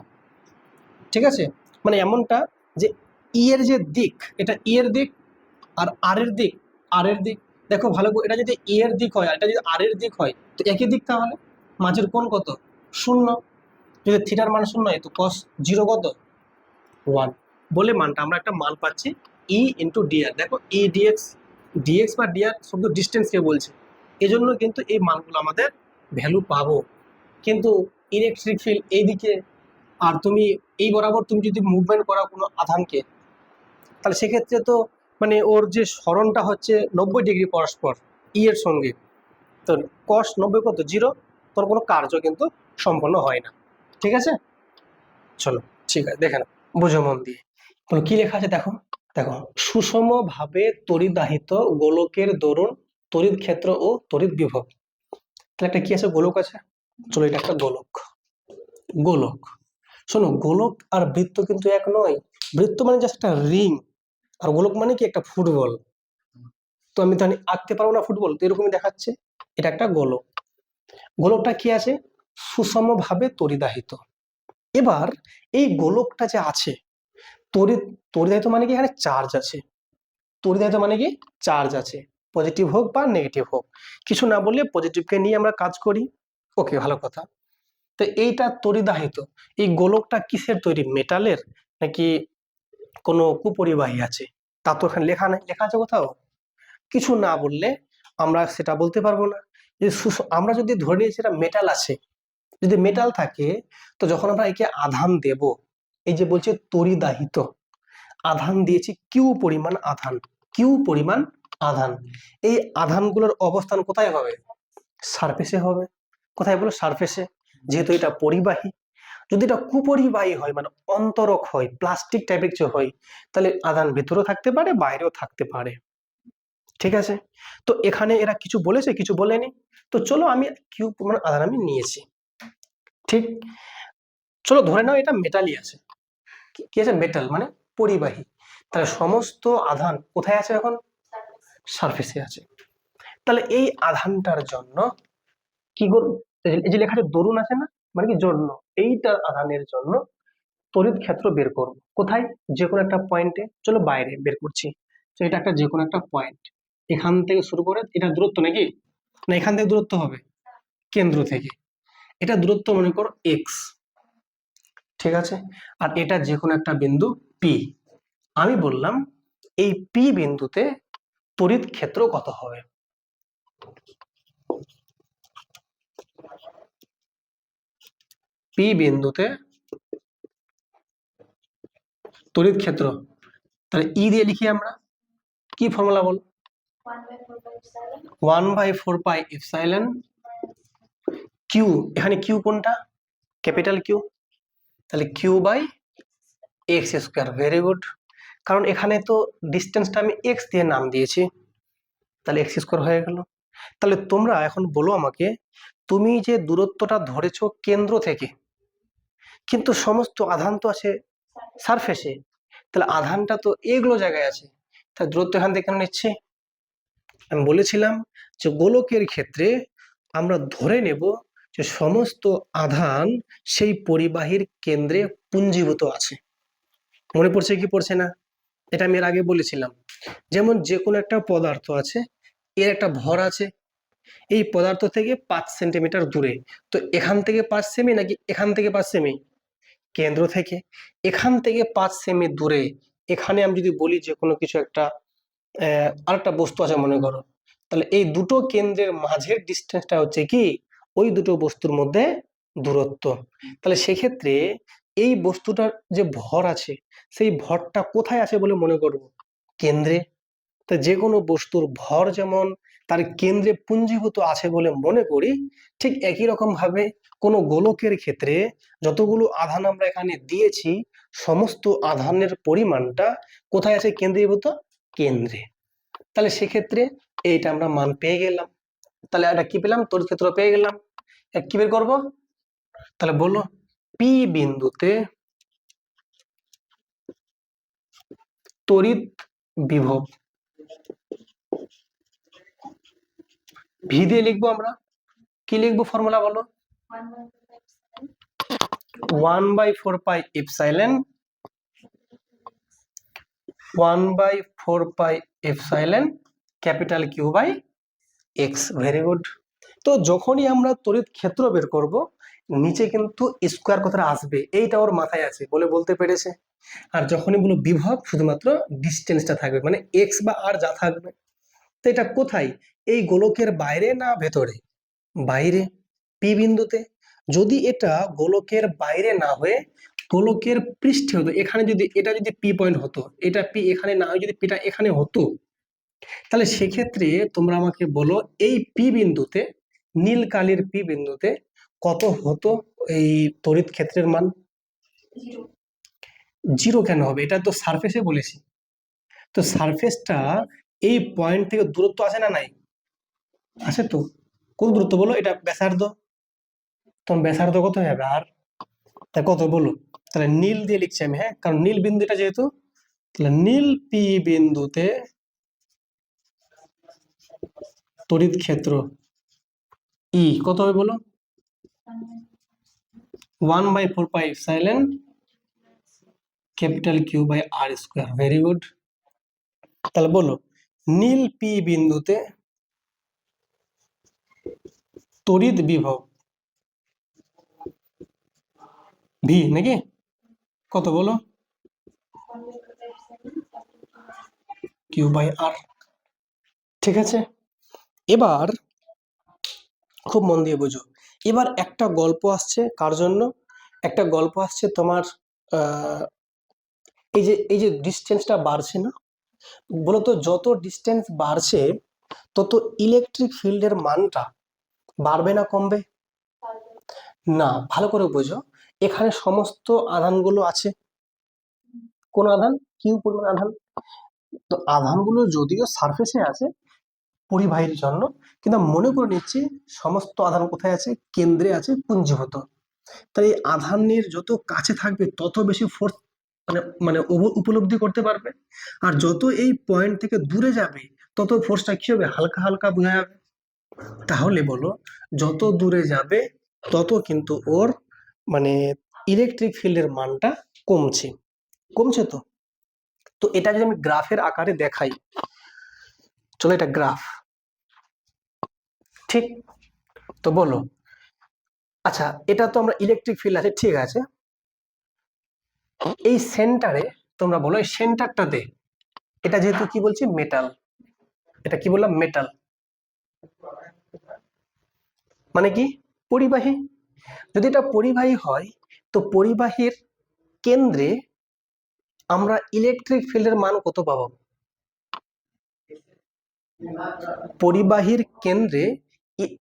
ঠিক আছে, মানে এমনটা যে ই এর যে দিক এটা ই এর দিক আর আর এর দিক আর এর দিক। দেখো ভালো করে, এটা যদি ই এর দিক হয় আর এটা যদি আর এর দিক হয় তো একই দিক, তাহলে মাঝের কোণ কত 0। যদি থিটার মান 0 হয় তো কস 0 কত 1 বলে মানটা আমরা একটা মান পাচ্ছি ই ইন্টু ডিআর। দেখো ই ডিএক্স, ডিএক্স বা ডিআর শুধু ডিস্টেন্সকে বলছে, এজন্য কিন্তু এই মানগুলো আমাদের ভ্যালু পাবো। কিন্তু ইলেকট্রিক ফিল্ড এইদিকে আর তুমি এই বরাবর তুমি যদি মুভমেন্ট করা কোনো আধানকে, তাহলে সেক্ষেত্রে তো মানে ওর যে সরণটা হচ্ছে 90 ডিগ্রি পরস্পর ই এর সঙ্গে, তো কস 90 কত 0, তোর কোনো কার্য কিন্তু সম্পন্ন হয় না। ঠিক আছে, চলো ঠিক আছে দেখে না, বুঝো মন দিয়ে। বলো কি লেখা আছে দেখো, দেখো সুষমভাবে তড়িদাহিত গোলকের দরুন তড়িৎ ক্ষেত্র ও তড়িৎ বিভব। তাহলে একটা কি আছে, গোলক আছে। চলো এটা একটা গোলক। গোলক, শোনো গোলক আর বৃত্ত কিন্তু এক নয়। বৃত্ত মানে জাস্ট একটা রিং, আর গোলক মানে কি একটা ফুটবল। তো আমি তাহলে আঁকতে পারবো না ফুটবল, তো এরকমই দেখাচ্ছে। এটা একটা গোলক। গোলকটা কি আছে, সুষমভাবে তড়িদাহিত। এবার এই গোলকটা যে আছে তড়িদাহিত মানে কি এখানে চার্জ আছে। তড়িদাহিত মানে কি চার্জ আছে, পজিটিভ হোক বা নেগেটিভ হোক, কিছু না বললে পজিটিভকে নিয়ে আমরা কাজ করি। ওকে, ভালো কথা। তো এইটা তড়িদাহিত, এই গোলকটা কিসের তৈরি, মেটালের নাকি কোনো কুপরিবাহী আছে? তা তো এখানে লেখা নাই, লেখা আছে কোথাও? কিছু না বললে আমরা সেটা বলতে পারবো না। যে আমরা যদি ধরে নিই সেটা মেটাল আছে, যদি মেটাল থাকে তো যখন আমরা একে আধান দেব, এই যে বলছে তড়িদাহিত, আধান দিয়েছি কিউ পরিমাণ আধান, কিউ পরিমাণ আধান, এই আধানগুলোর অবস্থান কোথায় হবে, সারফেসে হবে। কোথায় বলো, সারফেসে। যেহেতু এটা পরিবাহী, যদি এটা কুপরিবাহী হয় মানে অন্তরক হয়, প্লাস্টিক টাইপের কিছু হয়, তাহলে আধান ভেতরেও থাকতে পারে বাইরেও থাকতে পারে। ঠিক আছে, তো এখানে এরা কিছু বলেছে কিছু বলেনি, তো চলো আমি কিউ পরিমাণ আধান আমি নিয়েছি। ঠিক, চলো ধরে নাও এটা মেটালই আছে। কি আছে, মেটাল মানে পরিবাহী। তাহলে সমস্ত আধান কোথায় আছে এখন, সারফেসে আছে। তাহলে এই আধানটার জন্য কি করব, এই যে লেখাটা দরুন আছে না, মানে কি জন্য, এইটার আধানের জন্য তড়িৎ ক্ষেত্র বের করব কোথায়, যে কোনো একটা পয়েন্টে। চলো বাইরে বের করছি, তো এটা একটা যে কোনো একটা পয়েন্ট, এখান থেকে শুরু করে এটা দূরত্ব নাকি না, এখান থেকে দূরত্ব হবে কেন্দ্র থেকে, এটা দূরত্ব মনে করো এক্স। ঠিক আছে, আর এটা যে কোনো একটা বিন্দু পি। আমি বললাম এই পি বিন্দুতে তড়িৎ ক্ষেত্র কত হবে। পি বিন্দুতে তড়িৎ ক্ষেত্র, তাহলে ই দিয়ে লিখি আমরা, কি ফর্মুলা বল, 1/4 পাই এপসাইলন কিউ। এখানে কিউ কোনটা, ক্যাপিটাল কিউ, তাহলে Q by X square. Very good, কারণ এখানে তো ডিস্টেন্সটা আমি এক্স দিয়ে নাম দিয়েছি, তাহলে এক্স স্কোয়ার হয়ে গেল। তাহলে তোমরা এখন বলো আমাকে, তুমি যে দূরত্বটা ধরেছো কেন্দ্র থেকে, কিন্তু সমস্ত আধান তো আছে সারফেসে, তাহলে আধানটা তো এগুলো জায়গায় আছে, তাহলে দূরত্ব এখান থেকে কেন নিচ্ছে? আমি বলেছিলাম যে গোলকের ক্ষেত্রে আমরা ধরে নেব যে সমস্ত আধান সেই পরিবাহীর কেন্দ্রে পুঞ্জীভূত আছে। মনে পড়ছে কি পড়ছে না? এটা আমি এর আগে বলেছিলাম। যেমন যে কোনো একটা পদার্থ আছে, এর একটা ভর আছে, এই পদার্থ থেকে 5 সেন্টিমিটার দূরে। তো এখান থেকে 5 সেমি নাকি এখান থেকে 5 সেমি? কেন্দ্র থেকে। এখান থেকে 5 সেমি দূরে এখানে আমি যদি বলি যে কোনো কিছু একটা আরেকটা বস্তু আছে মনে করো, তাহলে এই দুটো কেন্দ্রের মাঝের ডিস্টেন্সটা হচ্ছে কি ওই দুটো বস্তুর মধ্যে দূরত্ব। তাহলে সেক্ষেত্রে এই বস্তুটার যে ভর আছে সেই ভরটা কোথায় আছে বলে মনে করব? কেন্দ্রে। তা যে কোনো বস্তুর ভর যেমন তার কেন্দ্রে পুঞ্জীভূত আছে বলে মনে করি, ঠিক একই রকম ভাবে কোনো গোলকের ক্ষেত্রে যতগুলো আধান আমরা এখানে দিয়েছি সমস্ত আধানের পরিমাণটা কোথায় আছে? কেন্দ্রীভূত, কেন্দ্রে। তাহলে সেক্ষেত্রে এইটা আমরা মান পেয়ে গেলাম। তাহলে এটা কি পেলাম? তড়িৎ ক্ষেত্র পেয়ে গেলাম। কি বের করবো? তাহলে বলো, পি বিন্দুতে তড়িৎ বিভব ভি দিয়ে লিখবো আমরা। কি লিখবো ফর্মুলা বলো? 1/4πε 1/4πε capital Q by x. Very good. তো যখনই আমরা তড়িৎ ক্ষেত্র বের করব নিচে কিন্তু স্কোয়ার কথাটা আসবে, এইটা ওর মাথায় আছে বলে বলতে পেরেছে। আর যখনই বলো বিভব শুধুমাত্র ডিস্টেন্সটা থাকবে, মানে এক্স বা আর যা থাকবে। তো এটা কোথায়? এই গোলকের বাইরে না ভেতরে? বাইরে, পি বিন্দুতে। যদি এটা গোলকের বাইরে না হয়ে গোলকের পৃষ্ঠে হতো, এখানে যদি এটা যদি পি পয়েন্ট হতো, এটা পি এখানে না হয়ে যদি পিটা এখানে হতো, তাহলে সেক্ষেত্রে তোমরা আমাকে বলো এই পি বিন্দুতে, নীল কালির পি বিন্দুতে কত হতো এই তড়িৎ ক্ষেত্রের মান? জিরো কেন হবে? এটা তো সারফেসে বলেছি। তো সারফেসটা এই পয়েন্ট থেকে দূরত্ব আছে না নাই? আছে তো। কোন দূরত্ব বলো? এটা ব্যাসার্ধ। তখন ব্যাসার্ধ কত হবে? আর তা কত বলো? তাহলে নীল দিয়ে লিখছি আমি, হ্যাঁ, কারণ নীল বিন্দুটা যেহেতু। তাহলে নীল পি বিন্দুতে তড়িৎ ক্ষেত্র ই কত হবে বলো? 1/4πε capital Q by R square. Very good. তাহলে বলো নীল পি বিন্দুতে তড়িৎ বিভব ভি নাকি কত বলো? কিউ বাই আর। ঠিক আছে, এবার খুব মন দিয়ে বোঝো। এবার একটা গল্প আসছে কার জন্য? একটা গল্প আসছে তোমার এই যে ডিস্টেন্সটা বাড়ছে না, বলতো যত ডিস্টেন্স বাড়ছে তত ইলেকট্রিক ফিল্ডের মানটা বাড়বে না কমবে? না, ভালো করে বোঝো। এখানে সমস্ত আধানগুলো আছে। কোন আধান? কিউ পরিমাণ আধান। তো আধানগুলো যদিও সারফেসে আছে পরিবাহীর জন্য, কিন্তু মনে করে নিচ্ছি সমস্ত আধান কোথায় আছে? কেন্দ্রে আছে, পুঞ্জীভূত। তাই এই আধানের যত কাছে থাকবে তত বেশি ফোর্স মানে মানে উপলব্ধি করতে পারবে। আর যত এই পয়েন্ট থেকে দূরে যাবে তত ফোর্সটা কি হবে? হালকা হালকা বোঝা যাবে। তাহলে বলো যত দূরে যাবে তত কিন্তু ওর মানে ইলেকট্রিক ফিল্ডের মানটা কমছে। কমছে তো। তো এটা যদি আমি গ্রাফের আকারে দেখাই, চলো এটা গ্রাফ, ঠিক? তো বলো, আচ্ছা এটা তো আমরা ইলেকট্রিক ফিল্ড আছে, ঠিক আছে। এই সেন্টারে তোমরা বলো এই সেন্টারটাতে, এটা যেহেতু কি বলছি মেটাল, এটা কি বললাম? মেটাল। মানে কি? পরিবাহী। যদি এটা পরিবাহী হয় তো পরিবাহীর কেন্দ্রে আমরা ইলেকট্রিক ফিল্ডের মান কত পাবো? পরিবাহীর কেন্দ্রে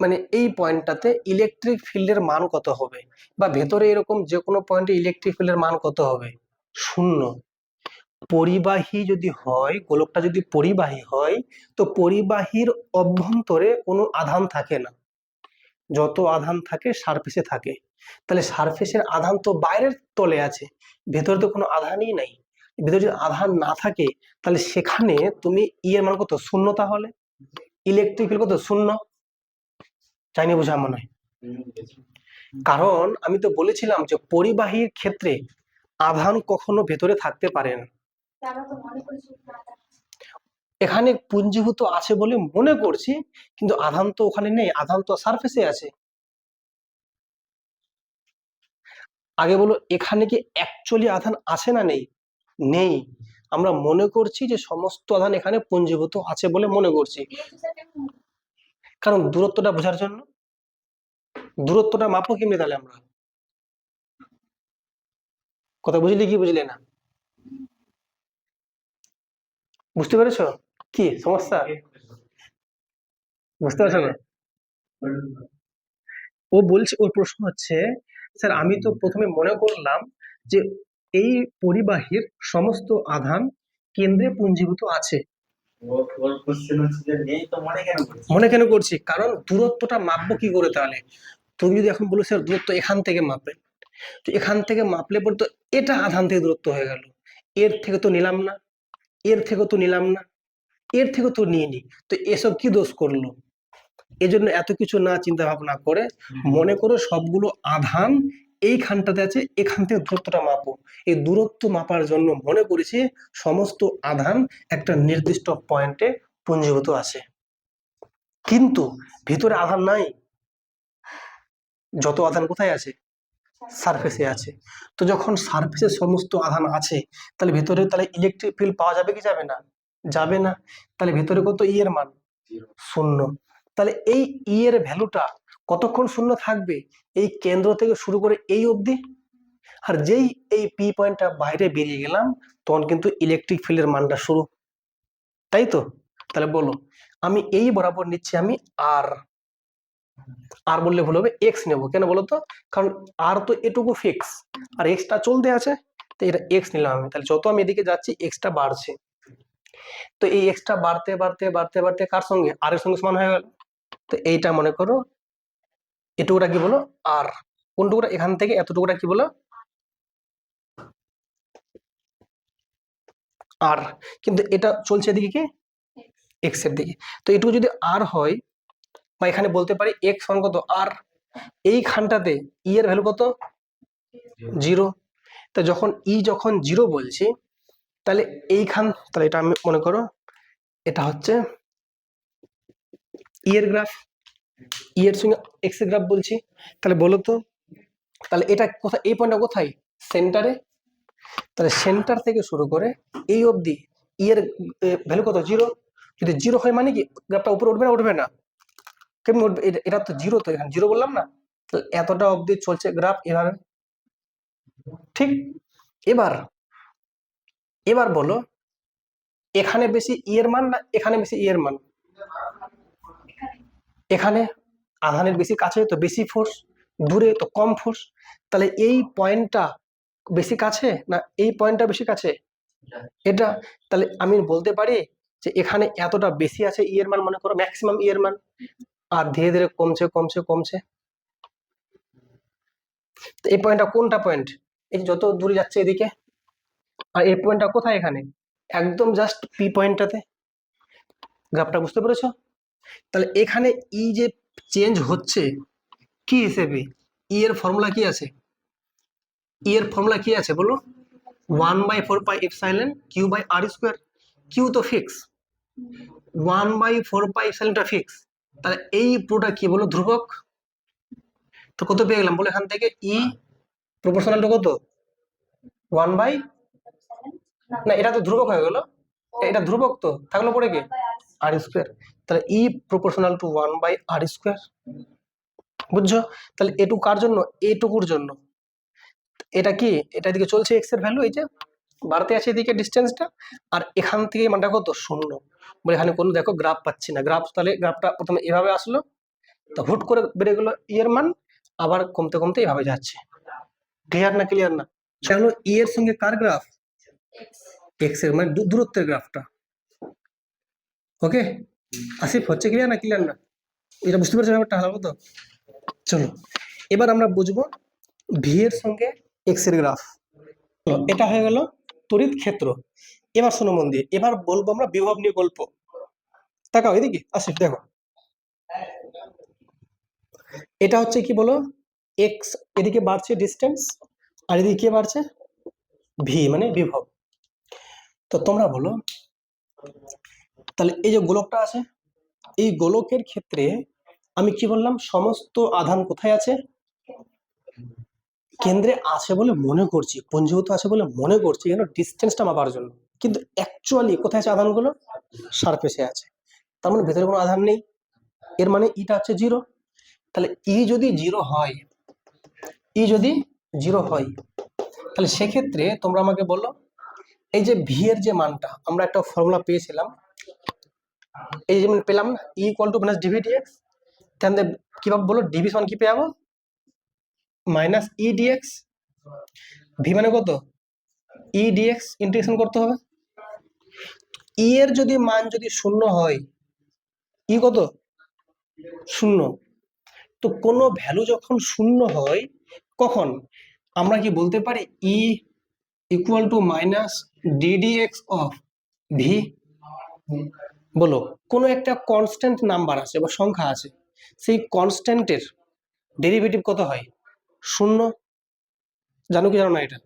মানে এই পয়েন্টটাতে ইলেকট্রিক ফিল্ডের মান কত হবে? বা ভেতরে এরকম যে কোনো পয়েন্টে ইলেকট্রিক ফিল্ডের মান কত হবে? 0। পরিবাহী যদি হয়, গোলকটা যদি পরিবাহী হয়, তো পরিবাহীর অভ্যন্তরে কোনো আধান থাকে না। যত আধান থাকে সারফেসে থাকে। তাহলে সারফেসের আধান তো বাইরের তলে আছে, ভেতরে তো কোনো আধানই নাই। ভেতরে যদি আধান না থাকে তাহলে সেখানে তুমি ই এর মান কত? 0। তাহলে ইলেকট্রিক ফিল্ড কত? 0। চাইনি বোঝা মনে হয়। কারণ আমি তো বলেছিলাম যে পরিবাহীর ক্ষেত্রে আধান কখনো ভেতরে থাকতে পারে না। এখানে পুঞ্জীভূত আছে বলে মনে করছি, কিন্তু আধান তো ওখানে নেই, আধান তো সারফেসে আছে। আগে বলো, এখানে কি অ্যাকচুয়ালি আধান আছে না নেই? নেই। আমরা মনে করছি যে সমস্ত আধান এখানে পুঞ্জীভূত আছে বলে মনে করছি, কারণ দূরত্বটা বোঝার জন্য। দূরত্বটা মাপো কেমনি তাহলে আমরা? কথা বুঝলি কি বুঝলে না? বুঝতে পেরেছো কি সমস্যা? বুঝতে পারছো না? ও বলছে, ওর প্রশ্ন হচ্ছে, স্যার আমি তো প্রথমে মনে করলাম যে এই পরিবাহীর সমস্ত আধান কেন্দ্রে পুঞ্জীভূত আছে। মনে কেন করছি? কারণ দূরত্বটা মাপবো কি করে তাহলে? তুমি যদি এখন বলো স্যার দূরত্ব এখান থেকে মাপবে, তো এখান থেকে মাপলে পরে তো এটা আধান থেকে দূরত্ব হয়ে গেল, এর থেকে তো নিলাম না, এর থেকে তো নিলাম না, এর থেকে তো নিয়ে নি, তো এসব কি দোষ করলো? এজন্য এত কিছু না চিন্তা ভাবনা করে মনে করো সবগুলো আধান এইখানটাতে আছে, এখান থেকে দূরত্বটা মাপো। এই দূরত্ব মাপার জন্য মনে করেছি সমস্ত আধান একটা নির্দিষ্ট পয়েন্টে পুঞ্জীভূত আছে, কিন্তু ভিতরে আধান নাই। যত আধান কোথায় আছে? সারফেসে আছে। তো যখন সারফেসে সমস্ত আধান আছে, তাহলে ভিতরে তাহলে ইলেকট্রিক ফিল্ড পাওয়া যাবে কি যাবে না? যাবে না। তাহলে ভিতরে কত ই এর মান? শূন্য। তাহলে এই ই এর ভ্যালুটা কতক্ষণ শূন্য থাকবে? এই কেন্দ্র থেকে শুরু করে এই অবধি। আর যেই এই পি পয়েন্টটা বাইরে বেরিয়ে গেলাম, তখন কিন্তু ইলেকট্রিক ফিল্ডের মানটা শুরু, তাই তো? তাহলে বলো, আমি এই বরাবর নিচ্ছি আমি আর, আর বললে ভুল হবে, এক্স নেবো। কেন বলো তো? কারণ আর তো এটুকু ফিক্স, আর এক্সটা চলতে আছে, তো এটা এক্স নিলাম আমি। তাহলে যত আমি এদিকে যাচ্ছি এক্সটা বাড়ছে, তো এই এক্সটা বাড়তে বাড়তে বাড়তে বাড়তে কার সঙ্গে? আর এর সঙ্গে সমান হয়ে গেল। তো এইটা মনে করো এটুকুটা কি বলো? আর কোনটুকুটা? এখান থেকে এতটুকুটা কি বলো? আর। কিন্তু এটা চলছে এদিকে কি? এক্স এর দিকে। তো এটুকু যদি আর হয়, বা এখানে বলতে পারি এক্স সমান কত? আর। এইখানটাতে ই এর ভ্যালু কত? 0। তা যখন ই যখন 0 বলছি, তাহলে এইখান, তাহলে এটা আমি মনে করো এটা হচ্ছে ই এর গ্রাফ, ই এর সঙ্গে এক্স এর গ্রাফ বলছি। তাহলে বলো তো, তাহলে এটা কোথায়? এই পয়েন্টটা কোথায়? সেন্টারে। তাহলে সেন্টার থেকে শুরু করে এই অবধি ই এর ভ্যালু কত? 0। যদি 0 হয় মানে কি গ্রাফটা উপরে উঠবে না? উঠবে না। কেমন উঠবে? এটা তো 0, তো এখানে 0 বললাম না? তো এতটা অবধি চলছে গ্রাফ এভাবে, ঠিক? এবার এবার বলো, এখানে বেশি ই এর মান না এখানে বেশি ই এর মান? এখানে আধানের বেশি কাছে তো বেশি ফোর্স, দূরে তো কম ফোর্স। তাহলে এই পয়েন্টটা বেশি কাছে না এই পয়েন্টটা বেশি কাছে? এটা। তাহলে আমি বলতে পারি যে এখানে এতটা বেশি আছে ই এর মান, মনে করো ম্যাক্সিমাম ই এর মান, আর ধীরে ধীরে কমছে কমছে কমছে। তো এই পয়েন্টটা কোনটা পয়েন্ট? এই যে যত দূরে যাচ্ছে এদিকে। আর এই পয়েন্টটা কোথায়? এখানে একদম জাস্ট পি পয়েন্টটাতে। গ্রাফটা বুঝতে পেরেছো? তাহলে এখানে ই যে চেঞ্জ হচ্ছে কি হিসেবে? ই এর ফর্মুলা কি আছে? ই এর ফর্মুলা কি আছে বলো? 1/4πε Q by R square. Q তো ফিক্স, 1/4π ফিক্স। তাহলে এই পুরোটা কি বলো? ধ্রুবক। তো কত পেয়ে গেলাম বলো এখান থেকে? ই প্রপোর্শনাল টু কত? 1/, না এটা তো ধ্রুবক হয়ে গেল, এটা ধ্রুবক তো থাকলো পরে কি? আর স্কোয়ার। তাহলে ই প্রপোর্শনাল টু 1/r স্কোয়ার। বুঝছো? তাহলে এটুকু কার জন্য? এটুকুর জন্য। এটা কি? এটা দিকে চলছে এক্স এর ভ্যালু, এই যে বাড়তে আছে এদিকে ডিস্টেন্সটা, আর এখান থেকে মানটা কত? 0। বলে এখানে কোনো দেখো গ্রাফ পাচ্ছি না। গ্রাফ, তাহলে গ্রাফটা প্রথমে এভাবে আসলো, তো হুট করে বেড়ে গেলো ই এর মান, আবার কমতে কমতে এভাবে যাচ্ছে। ক্লিয়ার না? ক্লিয়ার না? চলো, ই এর সঙ্গে কার গ্রাফ? এক্স এর, মানে দূরত্বের গ্রাফটা। ওকে আসিফ, হচ্ছে ক্লিয়ার না? ক্লিয়ার না? এটা বুঝতে পারছো ব্যাপারটা ভালো মতো? চলো এবার আমরা বুঝবো ভি এর সঙ্গে এক্স এর গ্রাফ। এটা হয়ে গেল তড়িৎ ক্ষেত্র। এবার শোনো মন দিয়ে, এবার বলবো আমরা বিভব নিয়ে গল্প। তাকাও এদিকে আসিফ, দেখো এটা হচ্ছে কি বলো? এক্স এদিকে বাড়ছে ডিস্টেন্স, আর এদিকে কে বাড়ছে? ভি মানে বিভব। তো তোমরা বলো, তাহলে এই যে গোলকটা আছে, এই গোলকের ক্ষেত্রে আমি কি বললাম, সমস্ত আধান কোথায় আছে? কেন্দ্রে আছে বলে মনে করছি, পঞ্জীভূত আছে বলে মনে করছি, কেন ডিস্টেন্সটা মাপার জন্য। কিন্তু অ্যাকচুয়ালি কোথায় আছে আধানগুলো? সারফেসে আছে। তার মানে ভেতরে কোনো আধান নেই, এর মানে ইটা হচ্ছে জিরো। তাহলে ই যদি জিরো হয়, ই যদি জিরো হয়, তাহলে সেক্ষেত্রে তোমরা আমাকে বলো, এই যে ভি এর যে মানটা আমরা একটা ফর্মুলা পেয়েছিলাম, এই যে পেলাম না, E equal to minus DV DX, তাহলে কিভাবে বলো, ডিভি সমান কি পেয়ে যাবো? Minus E dx. ভি মানে কত? ই ডিএক্স ইন্টিগ্রেশন করতে হবে। ই এর যদি মান যদি শূন্য হয়, ই কত? শূন্য। তো কোনো ভ্যালু যখন শূন্য হয়, কখন আমরা কি বলতে পারি ই equal to minus ddx of V? বলো, কোনো একটা কনস্ট্যান্ট নাম্বার আছে বা সংখ্যা আছে, সেই কনস্ট্যান্টের ডেরিভেটিভ কত হয়? শূন্য। জানো কি জানো না এটা?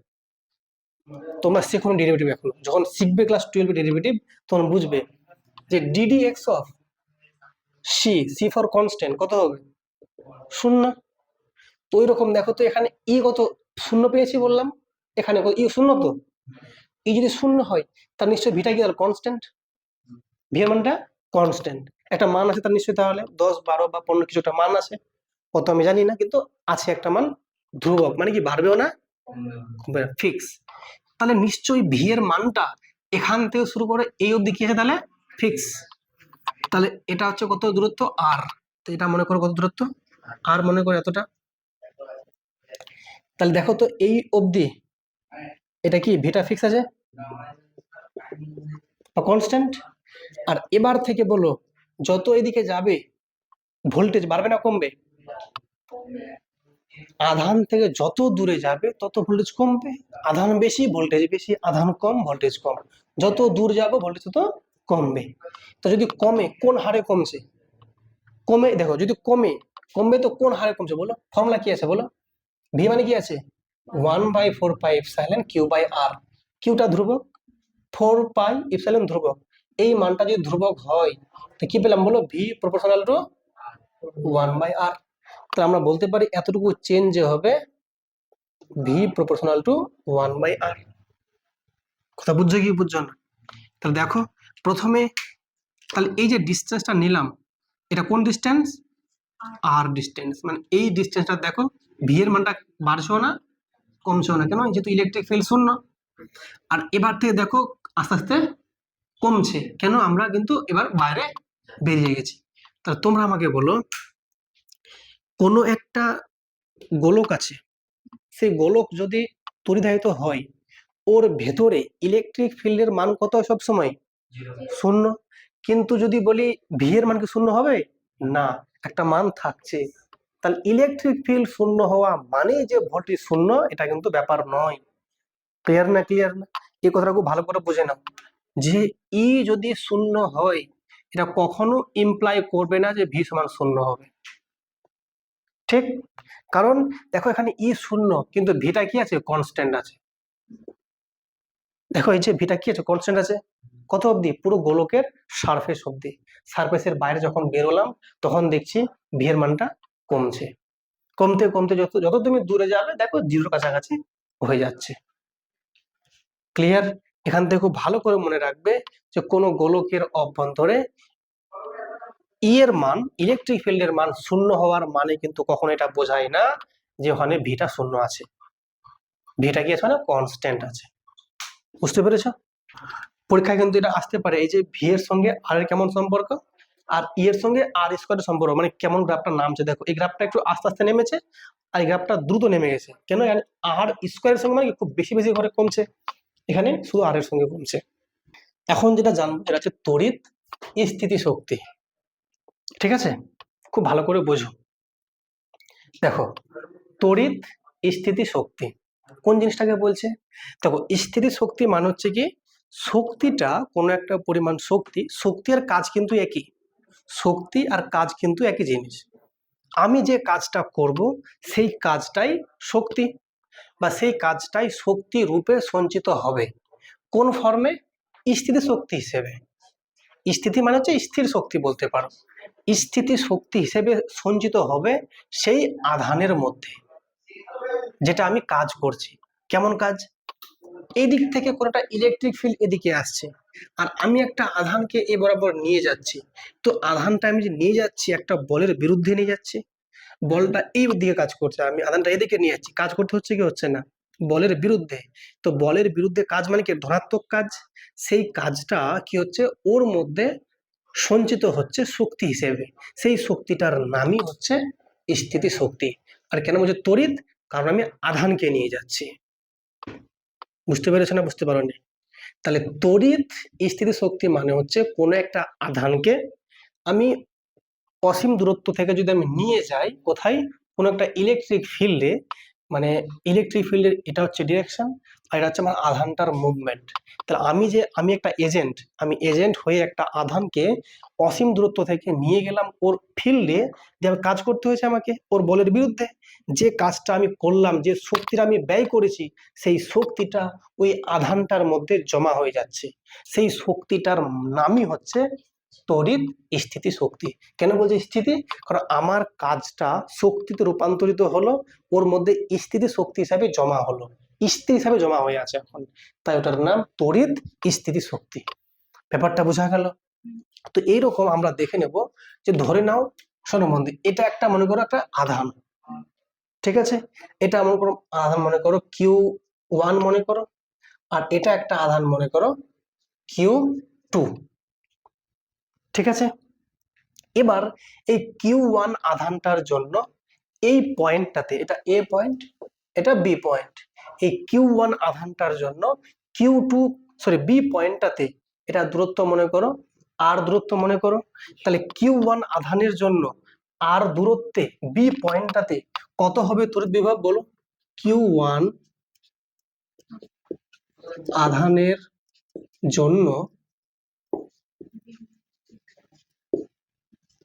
তোমরা শেখো ডেরিভেটিভ, এখন যখন শিখবে ক্লাস 12 ডেরিভেটিভ, তখন বুঝবে যে DDX of C, C for constant, কত হবে? শূন্য। তো ওই রকম দেখো তো, এখানে ই কত? শূন্য পেয়েছি বললাম, এখানে ই শূন্য। তো ই যদি শূন্য হয়, তার নিশ্চয়ই ভিটা কি কনস্ট্যান্ট, ভি এর মানটা কনস্ট্যান্ট, একটা মান আছে তার নিশ্চয়ই, তাহলে 10, 12 বা 15 কিছু একটা মান আছে, কত আমি জানি না, কিন্তু আছে একটা মান, ধ্রুবক, মানে কি বাড়বেও না ফিক্স। তাহলে নিশ্চয়ই ভি এর মানটা এখান থেকে শুরু করে এই অবধি কি আছে, তাহলে ফিক্স। তাহলে এটা হচ্ছে কত দূরত্ব? আর। তো এটা মনে করো কত দূরত্ব? আর মনে করো এতটা। তাহলে দেখো তো এই অবধি এটা কি ভিটা ফিক্স আছে বা কনস্ট্যান্ট? আর এবার থেকে বলো, যত এদিকে যাবে ভোল্টেজ বাড়বে না কমবে? আধান থেকে যত দূরে যাবে তত ভোল্টেজ কমবে। আধান বেশি ভোল্টেজ বেশি, আধান কম ভোল্টেজ কম। যত দূর যাবো ভোল্টেজ তত কমবে। তো যদি কমে, কোন হারে কমছে? কমে দেখো, যদি কমে, কমবে তো কোন হারে কমছে বলো? ফর্মুলা কি আছে বলো? ভি মানে কি আছে? 1/4πε কিউ বাই আর। কিউটা ধ্রুবক, 4πε ধ্রুবক। এই মানটা যদি ধ্রুবক হয়, তো কি পেলাম বলো? V proportional to 1/r। তাহলে আমরা বলতে পারি এতটুকু চেঞ্জ হবে ভি প্রপোর্শনাল টু 1/r। কথা বুঝছো কি বুঝছো না? তাহলে দেখো প্রথমে, তাহলে এই যে ডিস্টেন্সটা নিলাম, এটা কোন ডিস্টেন্স? আর ডিস্টেন্স। মানে এই ডিস্টেন্সটা দেখো, ভি এর মানটা বাড়ছেও না কমছেও না, কেন? যেহেতু ইলেকট্রিক ফিল্ড শূন্য। আর এবার থেকে দেখো আস্তে আস্তে কমছে, কেন? আমরা কিন্তু এবার বাইরে বেরিয়ে গেছি। তাহলে তোমরা আমাকে বলো, কোনো একটা গোলক আছে, সেই গোলক যদি তড়িদাহিত হয়, ওর ভেতরে ইলেকট্রিক ফিল্ডের মান কত সব সময়? শূন্য। কিন্তু যদি বলি ভি এর মান কি শূন্য হবে? না, একটা মান থাকছে। তাহলে ইলেকট্রিক ফিল্ড শূন্য হওয়া মানে যে ভোল্টেজ শূন্য, এটা কিন্তু ব্যাপার নয়। ক্লিয়ার না? ক্লিয়ার না? এই কথাটা খুব ভালো করে বুঝে নাও, যে ই যদি শূন্য হয়, এটা কখনো ইমপ্লাই করবে না যে ভি সমান শূন্য হবে। ঠিক? কারণ দেখো এখানে ই শূন্য, কিন্তু ভিটা কি আছে? কনস্ট্যান্ট আছে। দেখো এই যে ভিটা কি আছে? কনস্ট্যান্ট আছে। কত অবধি? পুরো গোলকের সারফেস অবধি। সারফেসের বাইরে যখন বেরোলাম, তখন দেখছি ভি এর মানটা কমছে। কমতে কমতে যত যত তুমি দূরে যাবে, দেখো জিরোর কাছাকাছি হয়ে যাচ্ছে। ক্লিয়ার? এখান থেকে খুব ভালো করে মনে রাখবে যে কোনো গোলকের অভ্যন্তরে ই এর মান, ইলেকট্রিক ফিল্ডের মান শূন্য হওয়ার মানে কিন্তু কখনো এটা বোঝায় না যে ওখানে ভিটা শূন্য আছে। ভিটা কি আছে? না কনস্ট্যান্ট আছে। বুঝতে পেরেছো? পরীক্ষায় কিন্তু এটা আসতে পারে, এই যে ভি এর সঙ্গে আর এর কেমন সম্পর্ক, আর ই এর সঙ্গে আর স্কোয়ারের সম্পর্ক, মানে কেমন গ্রাফটা নামছে। দেখো এই গ্রাফটা একটু আস্তে আস্তে নেমেছে, আর এই গ্রাফটা দ্রুত নেমে গেছে। কেন? আর স্কোয়ারের সঙ্গে মানে খুব বেশি বেশি করে কমছে, এখানে শুধু আর এর সঙ্গে কমছে। এখন যেটা জানবো, এটা হচ্ছে তড়িৎ স্থিতি শক্তি। ঠিক আছে? খুব ভালো করে বোঝো। দেখো, তড়িৎ স্থিতি শক্তি কোন জিনিসটাকে বলছে? দেখো, স্থিতি শক্তি মানে হচ্ছে কি, শক্তিটা কোনো একটা পরিমাণ শক্তি, শক্তি আর কাজ কিন্তু একই। শক্তি আর কাজ কিন্তু একই জিনিস। আমি যে কাজটা করব সেই কাজটাই শক্তি। বা সেই কাজটাই শক্তি রূপে সঞ্চিত হবে। কোন ফর্মে? স্থিতি শক্তি হিসেবে। স্থিতি মানে হচ্ছে স্থির শক্তি বলতে পারো। স্থিতি শক্তি হিসেবে সঞ্চিত হবে সেই আধানের মধ্যে, যেটা আমি কাজ করছি। কেমন কাজ? এই দিক থেকে কোনটা ইলেকট্রিক ফিল্ড এদিকে আসছে, আর আমি একটা আধানকে এ বরাবর নিয়ে যাচ্ছি। তো আধানটা আমি যে নিয়ে যাচ্ছি একটা বলের বিরুদ্ধে নিয়ে যাচ্ছি। বলটা এই দিকে কাজ করছে, আমি আধানটা এদিকে নিয়ে যাচ্ছি, কাজ করতে হচ্ছে কি হচ্ছে না? বলের বিরুদ্ধে। তো বলের বিরুদ্ধে কাজ মানে কি? ধনাত্মক কাজ। সেই কাজটা কি হচ্ছে? ওর মধ্যে সঞ্চিত হচ্ছে শক্তি হিসেবে। সেই শক্তিটার নামই হচ্ছে স্থিতি শক্তি। আর কেন বলছে তড়িৎ? কারণ আমি আধানকে নিয়ে যাচ্ছি। বুঝতে পেরেছো না বুঝতে পারোনি? তাহলে তড়িৎ স্থিতি শক্তি মানে হচ্ছে কোনো একটা আধানকে আমি অসীম দূরত্ব থেকে যদি আমি নিয়ে যাই কোথায়? কোনো একটা ইলেকট্রিক ফিল্ডে, মানে ইলেকট্রিক ফিল্ডের এটা হচ্ছে ডিরেকশন, আর এটা হচ্ছে আমার আধানটার মুভমেন্ট। তাহলে আমি একটা এজেন্ট, আমি এজেন্ট হয়ে একটা আধানকে অসীম দূরত্ব থেকে নিয়ে গেলাম ওর ফিল্ডে, যে কাজ করতে হয়েছে আমাকে ওর বলের বিরুদ্ধে। যে কাজটা আমি করলাম, যে শক্তিটা আমি ব্যয় করেছি, সেই শক্তিটা ওই আধানটার মধ্যে জমা হয়ে যাচ্ছে। সেই শক্তিটার নামই হচ্ছে তড়িৎ স্থিতি শক্তি। কেন বলছি স্থিতি? কারণ আমার কাজটা শক্তিতে রূপান্তরিত হলো, ওর মধ্যে স্থিতি শক্তি হিসাবে জমা হলো, স্থির হিসাবে জমা হয়ে আছে এখন, তাই ওটার নাম তড়িৎ স্থিতি শক্তি। ব্যাপারটা বোঝা গেল? তো এইরকম আমরা দেখে নেব যে ধরে নাও, শোনো মন্দির, এটা একটা মনে করো একটা আধান, ঠিক আছে? এটা মনে করো আধান, মনে করো Q1 মনে করো, আর এটা একটা আধান মনে করো Q2, ঠিক আছে? এবার এই Q1 আধানটার জন্য এই পয়েন্টটাতে, এটা A পয়েন্ট, এটা B পয়েন্ট, এই Q1 আধানটার জন্য B পয়েন্টটাতে এটা দূরত্ব মনে করো R দূরত্ব মনে করো। তাহলে Q1 আধানের জন্য R দূরত্বে B পয়েন্টটাতে কত হবে তড়িৎ বিভব বলো? Q1 আধানের জন্য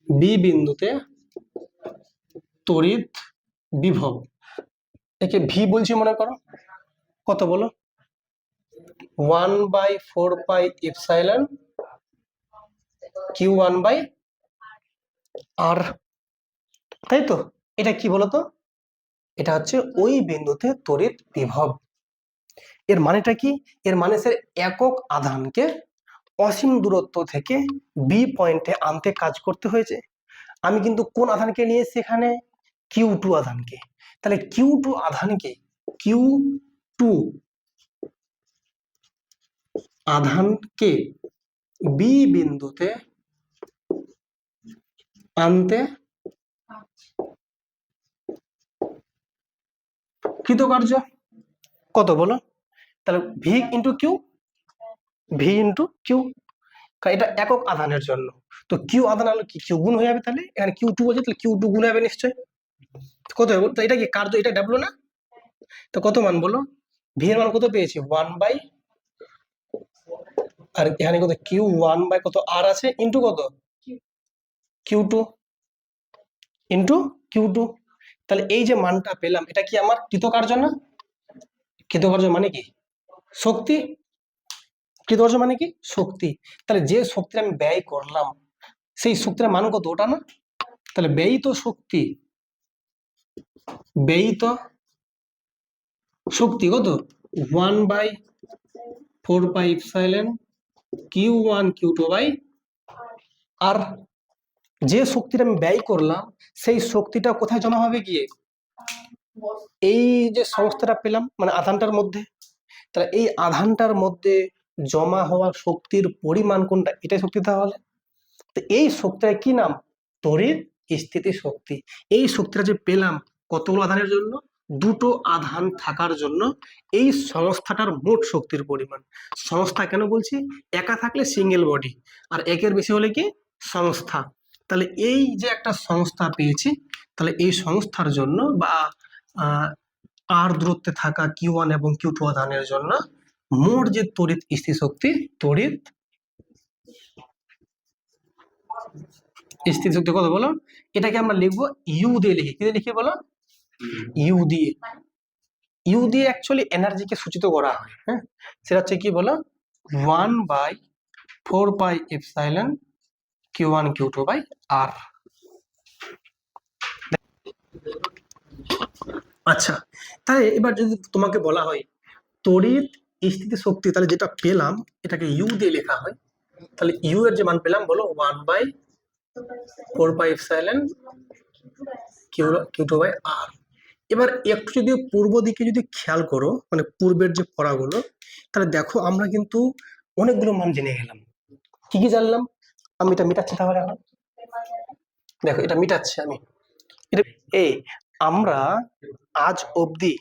B বিন্দুতে তড়িৎ বিভব, একে ভি বলছি মনে করো, কত বলো? 1/4πε Q1/R, তাই তো? এটা কি বলতো? এটা হচ্ছে ওই বিন্দুতে তড়িৎ বিভব। এর মানেটা কি? এর মানে স্যার একক আধানকে অসীম দূরত্ব থেকে বি পয়েন্টে আনতে কাজ করতে হয়েছে। আমি কিন্তু কোন আধানকে নিয়ে এসেছি এখানে? Q2 আধানকে। তাহলে Q2 আধানকে Q2 আধানকে বি বিন্দুতে আনতে কৃতকার্য কত বলো? তাহলে V into Q, V into Q, এটা একক আধানের জন্য। তো কিউ আধান হলো কি কিউ গুণ হয়ে যাবে, তাহলে এখানে Q2 বলছে, তাহলে Q2 গুণ হবে নিশ্চয়। কত হবে? তো এটা কি কার্য, এটা ডাব্লু না? তো কত মান বলো? ভি এর মান কত পেয়েছি? 1/, আর এখানে কত Q1 কত আর আছে ইন্টু কত Q2 ইন্টু Q2। তাহলে এই যে মানটা পেলাম, এটা কি আমার কৃতকার্য না? কৃতকার্য মানে কি? শক্তি। কৃতকার্য মানে কি? শক্তি। তাহলে যে শক্তি আমি ব্যয় করলাম, সেই শক্তির মান কত? ওটা না? তাহলে ব্যয়িত শক্তি, ব্যয়িত শক্তি কত? 1/4πε Q1 Q2/R। যে শক্তিটা আমি ব্যয় করলাম, সেই শক্তিটা কোথায় জমা হবে গিয়ে? এই যে সংস্থাটা পেলাম, মানে আধানটার মধ্যে। তাহলে এই আধানটার মধ্যে জমা হওয়া শক্তির পরিমাণ কোনটা? এটাই শক্তি। তাহলে তো এই শক্তিটা কি নাম? তড়িৎ স্থিতি শক্তি। এই শক্তিটা যে পেলাম কতগুলো আধানের জন্য? দুটো আধান থাকার জন্য এই সংস্থাটার মোট শক্তির পরিমাণ। সংস্থা কেন বলছি? একা থাকলে সিঙ্গেল বডি, আর একের বেশি হলে কি সংস্থা। তাহলে এই যে একটা সংস্থা পেয়েছি, তাহলে এই সংস্থার জন্য বা আর দূরত্বে থাকা Q1 এবং Q2 আধানের জন্য মোট যে তড়িৎ স্থিতি শক্তি, তড়িৎ স্থিতি শক্তি কত বলো? এটাকে আমরা লিখবো ইউ দিয়ে, লিখি কি দিয়ে লিখি বলো? ইউ দিয়ে। ইউ দিয়ে অ্যাকচুয়ালি এনার্জিকে সূচিত করা হয়, হ্যাঁ, সেটা হচ্ছে কি বলো, 1/4 পাই এপসাইলন Q1 Q2/R। আচ্ছা, তাই এবার যদি তোমাকে বলা হয় তড়িৎ স্থিতি শক্তি, তাহলে যেটা পেলাম এটাকে ইউ দিয়ে লেখা হয়, তাহলে ইউ এর যে মান পেলাম বলো 1/4 পাই এপসাইলন Q2/R। এবার একটু যদি পূর্ব দিকে যদি খেয়াল করো, মানে পূর্বের যে পড়াগুলো, তাহলে দেখো আমরা কিন্তু অনেকগুলো মান জেনে গেলাম। কি কি জানলাম? আমি এটা মিটাচ্ছি তাহলে এখন, দেখো এটা মিটাচ্ছি আমি। এটা এই আমরা আজ অবধি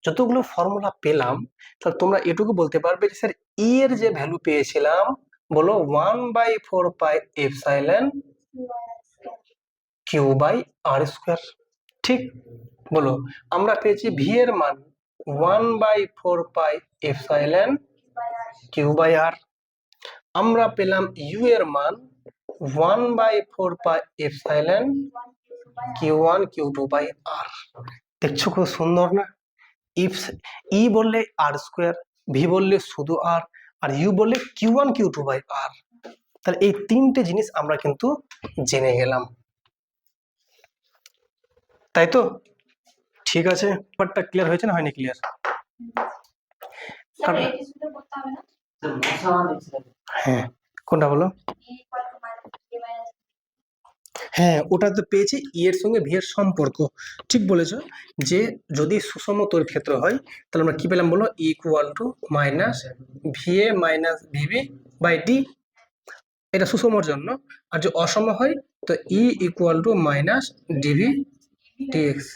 যতগুলো ফর্মুলা পেলাম, তাহলে তোমরা এটুকু বলতে পারবে যে স্যার ই এর যে ভ্যালু পেয়েছিলাম বলো 1/4 পাই এপসাইলন Q/R²। ঠিক, বলো আমরা পেয়েছি ভি এর মান 1/4 পাই এপসাইলন Q/R। আমরা পেলাম ইউ এর মান 1/4 পাই এপসাইলন Q1 Q2/R। দেখছো খুব সুন্দর না? ইফ ই বললে R², ভি বললে শুধু আর, আর ইউ বললে Q1 Q2/R। তাহলে এই তিনটে জিনিস আমরা কিন্তু জেনে গেলাম, তাই তো? ঠিক আছে, ব্যাপারটা ক্লিয়ার হয়েছে না হয়নি ক্লিয়ার? হ্যাঁ, কোনটা বলো? হ্যাঁ, ওটা তো পেয়েছি ই এর সঙ্গে ভি এর সম্পর্ক। ঠিক বলেছো, যে যদি সুষম তড়িৎ ক্ষেত্র হয় তাহলে আমরা কি পেলাম বলো, equal to minus VA minus VB by D, এটা সুষমর জন্য। আর যে অসম হয় তো E equal to minus DV DX.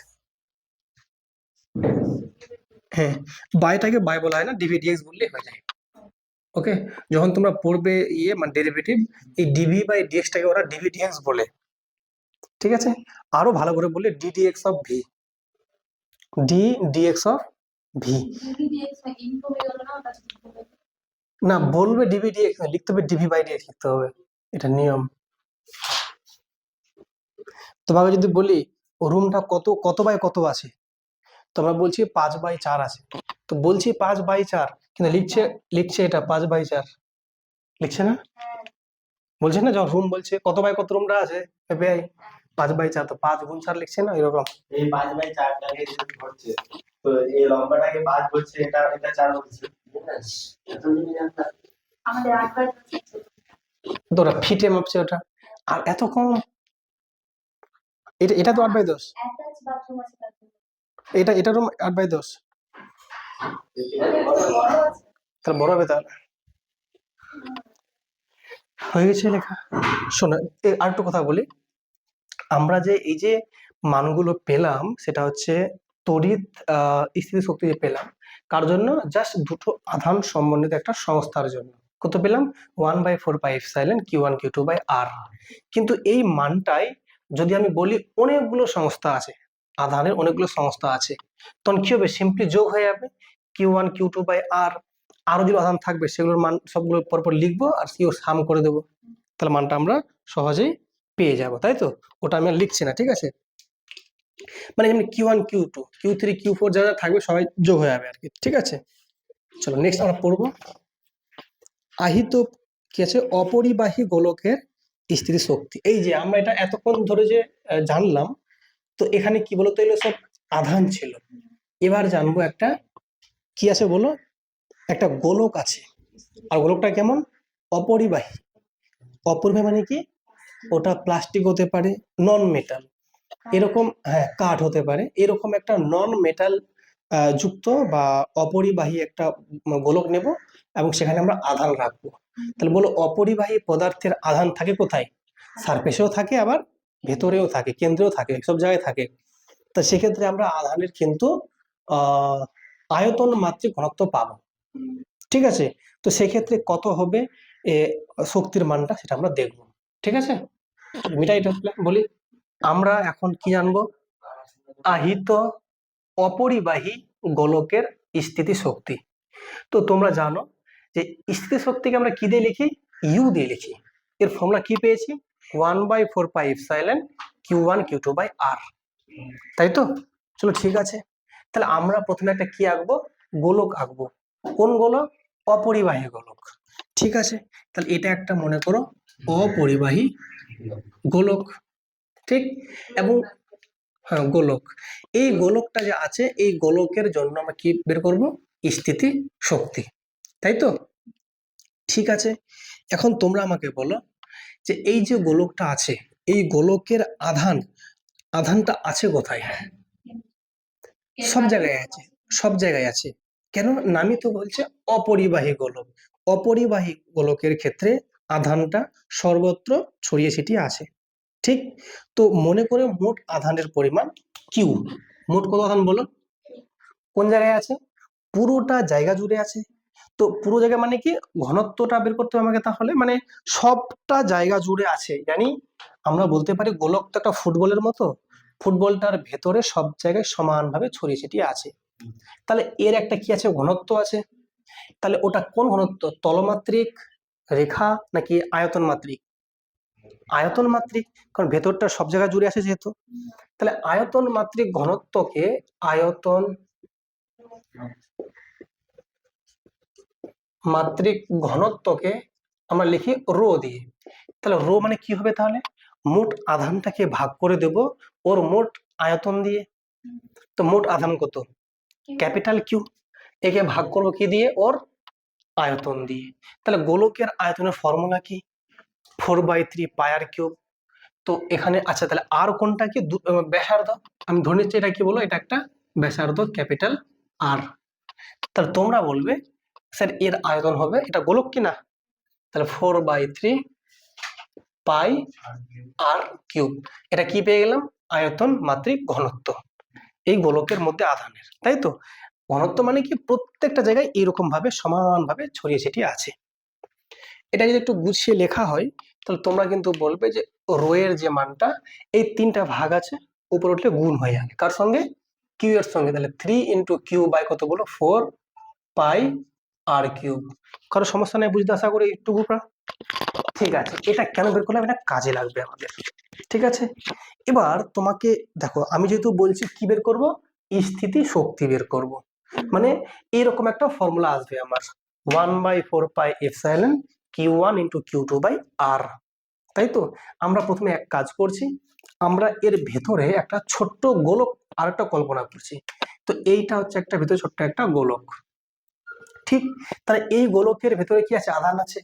হ্যাঁ, বাইটাকে বাই বলা হয় না, ডিভি ডিএক্স বললেই হয়ে যায়। ওকে, যখন তোমরা পড়বে ইয়ে মানে ডেরিভেটিভ, এই ডিভি বাই ডিএক্সটাকে ওরা ডিভি ডিএক্স বলে। ঠিক আছে, আরো ভালো করে বললে DDX of V, D DX of V. না, বলবে ডিভি ডিএক্স না, লিখতে হবে ডিভি বাই ডিএক্স লিখতে হবে, এটা নিয়ম। তোমাকে যদি বলি রুমটা কত কত বাই কত আছে, তোমরা বলছি 5/4 আছে, তো বলছি 5/4, কিন্তু লিখছে লিখছে এটা 5/4, লিখছে না? বলছে না, যখন রুম বলছে কত বাই কত রুমটা আছে, 5/4, তো 5 গুণ 4 লিখছে না, এরকম। এই 5/4টাকে ধরছে, তো এই লম্বাটাকে 5 বলছে, এটা 4 বলছে। আমাদের 8/10 তো ওরা ফিটে মাপছে ওটা, আর এত কম, এটা তো 8/10, এটা রুম 8/10, তাহলে বড় হবে, তাহলে হয়ে গেছে লেখা। শোনো, আর একটু কথা বলি, আমরা যে এই যে মানগুলো পেলাম সেটা হচ্ছে তড়িৎ স্থিতি শক্তি যে পেলাম, কার জন্য? জাস্ট দুটো আধান সম্বন্ধিত একটা সংস্থার জন্য। কত পেলাম? 1/4 পাই এপসাইলন Q1 Q2/R। কিন্তু এই মানটাই যদি আমি বলি অনেকগুলো সংস্থা আছে, আধানের অনেকগুলো সংস্থা আছে, তখন কি হবে? সিম্পলি যোগ হয়ে যাবে Q1 Q2/R। আরো যে আধান থাকবে সেগুলোর মান সবগুলো পরপর লিখবো আর সিও সাম করে দেবো, তাহলে মানটা আমরা সহজেই পেয়ে যাব, তাই তো? ওটা আমি আর লিখছি না, ঠিক আছে? মানে যেমন Q1 Q2 Q3 Q4 যারা থাকবে সবাই যোগ হয়ে যাবে আর কি, ঠিক আছে? চলো নেক্সট আমরা পড়বো আহিত কি আছে, অপরিবাহী গোলকের স্থিতি শক্তি। এই যে আমরা এটা এতক্ষণ ধরে যে জানলাম, তো এখানে কি বলতো, এগুলো সব আধান ছিল। এবার জানবো একটা কি আছে বলো, একটা গোলক আছে, আর গোলকটা কেমন? অপরিবাহী। অপরিবাহী মানে কি? ওটা প্লাস্টিক হতে পারে, নন মেটাল, এরকম, হ্যাঁ কাঠ হতে পারে, এরকম একটা নন মেটাল যুক্ত বা অপরিবাহী একটা গোলক নেব এবং সেখানে আমরা আধান রাখবো। তাহলে বলো অপরিবাহী পদার্থের আধান থাকে কোথায়? সারফেসেও থাকে, আবার ভেতরেও থাকে, কেন্দ্রেও থাকে, সব জায়গায় থাকে। তা সেক্ষেত্রে আমরা আধানের কিন্তু আয়তন মাত্রিক ঘনত্ব পাবো, ঠিক আছে? তো সেক্ষেত্রে কত হবে শক্তির মানটা, সেটা আমরা দেখবো, ঠিক আছে? মিটাই বলি, আমরা এখন কি জানবো? আহিত অপরিবাহী গোলকের স্থিতি শক্তি। তো তোমরা জানো যে স্থিতি শক্তিকে আমরা কি দিয়ে লিখি? ইউ দিয়ে লিখি। এর ফর্মুলা কি পেয়েছি? 1/4 পাই এপসাইলন Q1 Q2/R, তাই তো? চলো ঠিক আছে, তাহলে আমরা প্রথমে একটা কি আঁকবো, গোলক আঁকবো। কোন গোলক? অপরিবাহী গোলক। ঠিক আছে, তাহলে এটা একটা মনে করো অপরিবাহী গোলক। ঠিক, এবং হ্যাঁ গোলক, এই গোলকটা যে আছে এই গোলকের জন্য আমরা কি বের করব, স্থিতি শক্তি, তাই তো? ঠিক আছে, এখন তোমরা আমাকে বলো যে এই যে গোলকটা আছে এই গোলকের আধানটা আছে কোথায়? সব জায়গায় আছে, সব জায়গায় আছে। কেন? নামই তো বলছে অপরিবাহী গোলক। অপরিবাহী গোলকের ক্ষেত্রে আধানটা সর্বত্র ছড়িয়ে ছিটিয়ে আছে। ঠিক, তো মনে করে মোট আধানের পরিমাণ কিউ। মোট কত আধান বলো? কোন জায়গায় আছে? পুরোটা জায়গা জুড়ে আছে। তো পুরো জায়গা মানে কি, ঘনত্বটা বের করতে হবে আমাকে, তাহলে মানে সবটা জায়গা জুড়ে আছে, জানি আমরা বলতে পারি গোলক তো একটা ফুটবলের মতো, ফুটবলটার ভেতরে সব জায়গায় সমানভাবে ছড়িয়ে ছিটিয়ে আছে। তাহলে এর একটা কি আছে, ঘনত্ব আছে। তাহলে ওটা কোন ঘনত্ব, তলমাত্রিক, রেখা, নাকি আয়তন মাত্রিক? আয়তন মাত্রিক, কারণ ভেতরটা সব জায়গা জুড়ে আছে যেহেতু। তাহলে আয়তন মাত্রিক ঘনত্বকে আয়তন মাত্রিক ঘনত্বকে আমরা লিখি রো দিয়ে। তাহলে রো মানে কি হবে, তাহলে মোট আধানটাকে ভাগ করে দেব ওর মোট আয়তন দিয়ে। তো মোট আধান কত? Capital Q. একে ভাগ করবো কি দিয়ে? ওর আয়তন দিয়ে। তাহলে গোলকের আয়তনের ফর্মুলা কি? 4/3 পাই আর কিউব। তো এখানে আচ্ছা, তাহলে আর কোনটা কি? ব্যাসার্ধ। আমি ধরে নিচ্ছি এটা কি বলো, এটা একটা ব্যাসার্ধ ক্যাপিটাল আর। তাহলে তোমরা বলবে স্যার এর আয়তন হবে, এটা গোলক কিনা? তাহলে 4/3 পাই আর কিউব। এটা কি পেয়ে গেলাম? আয়তন মাত্রিক ঘনত্ব এই গোলকের মধ্যে আধানের, তাই তো? ঘনত্ব মানে কি, প্রত্যেকটা জায়গায় এরকম ভাবে সমানভাবে ছড়িয়ে ছিটিয়ে আছে। এটা যদি একটু গুছিয়ে লেখা হয় তাহলে তোমরা কিন্তু বলবে যে রো এর যে মানটা, এই তিনটা ভাগ আছে উপরে উঠলে গুণ হয়ে যাবে কার সঙ্গে? কিউ এর সঙ্গে। তাহলে 3 × Q/ কত বলো? 4 পাই আর কিউব। কারো সমস্যা নেই বুঝতে, আশা করি একটু? ঠিক আছে, এটা কেন বের করলাম, এটা কাজে লাগবে আমাদের। ঠিক আছে, এবার তোমাকে দেখো, আমি যেহেতু বলছি কি বের করব, স্থিতি শক্তি বের করব, মানে এইরকম একটা ফর্মুলা আসবে আমার, 1/4 পাই এপসাইলন Q1 × Q2/R। তাই তো? আমরা প্রথমে এক কাজ করছি, আমরা এর ভেতরে একটা ছোট্ট গোলক আর একটা কল্পনা করছি। তো এইটা হচ্ছে একটা ভেতরে ছোট্ট একটা গোলক। ঠিক, তাহলে এই গোলকের ভেতরে কি আছে? আধান আছে।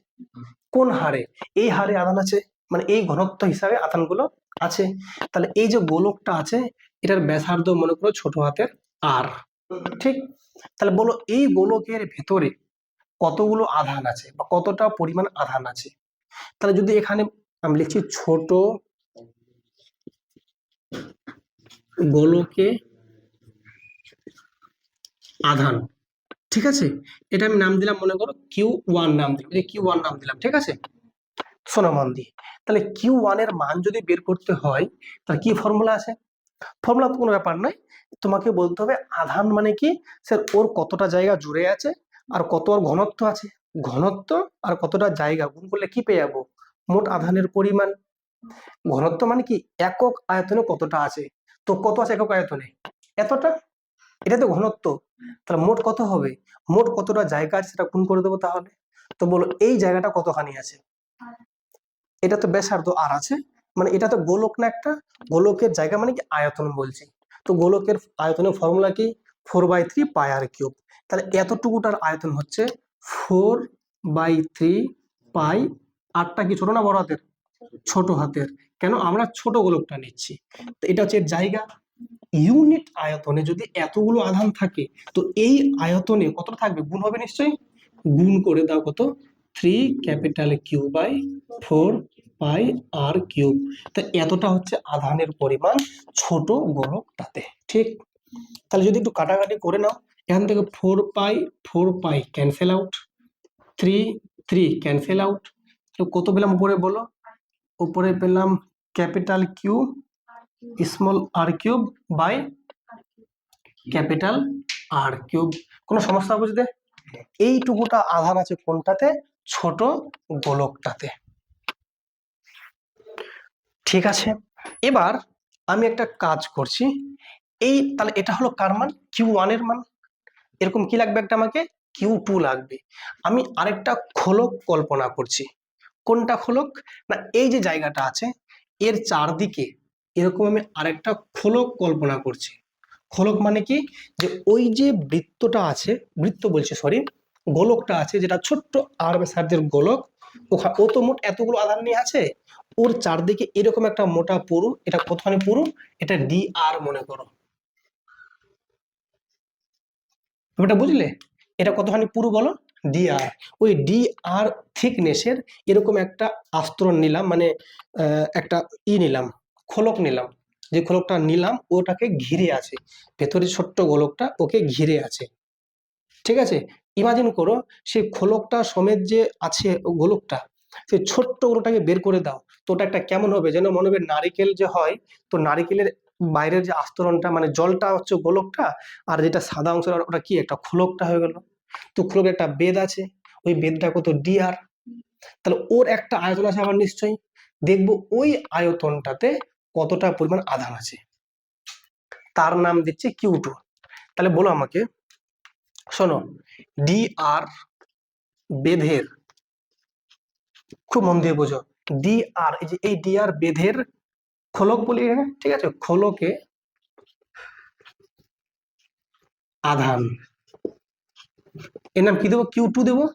কোন হারে? এই হারে আধান আছে, মানে এই ঘনত্ব হিসাবে আধানগুলো আছে। তাহলে এই যে গোলকটা আছে এটার ব্যাসার্ধ মনে করো ছোট হাতের আর। ঠিক, তাহলে বলো এই গোলকের ভেতরে কতগুলো আধান আছে বা কতটা পরিমাণ আধান আছে? তাহলে যদি এখানে আমি লিখছি ছোট গোলকে আধান, ঠিক আছে, এটা আমি নাম দিলাম মনে করো Q1 নাম দিলাম, Q1 নাম দিলাম। ঠিক আছে, শোনো মন দিয়ে, তাহলে Q1 এর মান যদি বের করতে হয় তাহলে কি ফর্মুলা আছে? ফর্মুলা তো কোনো ব্যাপার নয়, তোমাকে বলতে হবে আধান মানে কি, স্যার ওর কতটা জায়গা জুড়ে আছে আর কত আর ঘনত্ব আছে। ঘনত্ব আর কতটা জায়গা গুণ করলে কি পেয়ে যাবো? মোট আধানের পরিমাণ। ঘনত্ব মানে কি, একক আয়তনে কতটা আছে। তো কত আছে একক আয়তনে? এতটা, এটা তো ঘনত্ব। তাহলে মোট কত হবে? মোট কতটা জায়গা আছে সেটা গুণ করে দেবো তাহলে। তো বলো এই জায়গাটা কতখানি আছে? এটা তো ব্যাসার্ধ আর আছে, মানে এটা তো গোলক না একটা, গোলকের জায়গা মানে কি আয়তন বলছি। তো গোলকের আয়তনের ফর্মুলা কি? 4/3 পাই আর কিউব। তাহলে এতটুকুটার আয়তন হচ্ছে 4/3 পাই। আরটা কি ছোট না বড় হাতের? ছোট হাতের। কেন? আমরা ছোট গোলকটা নিচ্ছি। তো এটা হচ্ছে এর জায়গা। ইউনিট আয়তনে যদি এতগুলো আধান থাকে তো এই আয়তনে কতটা থাকবে? গুণ হবে নিশ্চয়ই। গুণ করে দাও কত? 3Q/4 পাই আর কিউব। তো এতটা হচ্ছে আধানের পরিমাণ ছোট গোলকটাতে। ঠিক, তাহলে যদি একটু কাটাকাটি করে নাও, এখান থেকে 4 pi cancel out, 3 cancel out. তো কত পেলাম উপরে বলো? উপরে পেলাম capital Q small R cube by capital R cube. কোনো সমস্যা বুঝতে? এইটুকুটা আধান আছে কোনটাতে? ছোট গোলকটাতে। ঠিক আছে, এবার আমি একটা কাজ করছি, এই তাহলে এটা হলো কার মান, Q1 এর মান। এরকম কি লাগবে একটা আমাকে, Q2 লাগবে। আমি আরেকটা খোলক কল্পনা করছি। কোনটা খোলক, না এই যে জায়গাটা আছে এর চারদিকে এরকম আমি আরেকটা খোলক কল্পনা করছি। খোলক মানে কি, যে ওই যে বৃত্তটা আছে, বৃত্ত বলছি সরি, গোলকটা আছে যেটা ছোট্ট আর ব্যাসার্ধের গোলক, ও তো মোট এতগুলো আধান নিয়ে আছে, ওর চারদিকে এরকম একটা মোটা পুরু, এটা কতখানি পুরু, এটা ডি আর মনে করো। এটা বুঝলে, এটা কতখানি পুরু বলো, ডি আর। ওই ডি আর থিকনেসের এরকম একটা আস্তরণ নিলাম, মানে একটা নিলাম, খোলক নিলাম। যে খোলকটা নিলাম ওটাকে ঘিরে আছে, ভেতরে ছোট্ট গোলকটা ওকে ঘিরে আছে, ঠিক আছে। ইমাজিন করো সেই খোলকটা সমেত যে আছে গোলকটা, সেই ছোট্ট গোলকটাকে বের করে দাও, তো ওটা একটা কেমন হবে, যেন মনে হবে নারিকেল যে হয়, তো নারিকেলের বাইরের যে আস্তরণটা মানে জলটা হচ্ছে গোলকটা, আর যেটা সাদা অংশ ওটা কি একটা খোলকটা হয়ে গেল। তো খোলকের একটা বেদ আছে, ওই বেদটা কত ডি আর, তাহলে ওর একটা আয়তন আছে আবার নিশ্চয়ই, দেখবো ওই আয়তনটাতে কতটা পরিমাণ আধান আছে, তার নাম দিচ্ছি Q2। তাহলে বলো আমাকে, শোনো, ডি আর বেধের, খুব মন দিয়ে বোঝো, ডি আর এই যে এই ডি আর বেধের খোলক বলি এখানে, ঠিক আছে, খোলকে আধান, এর নাম কি দেবো, Q2 দেবো।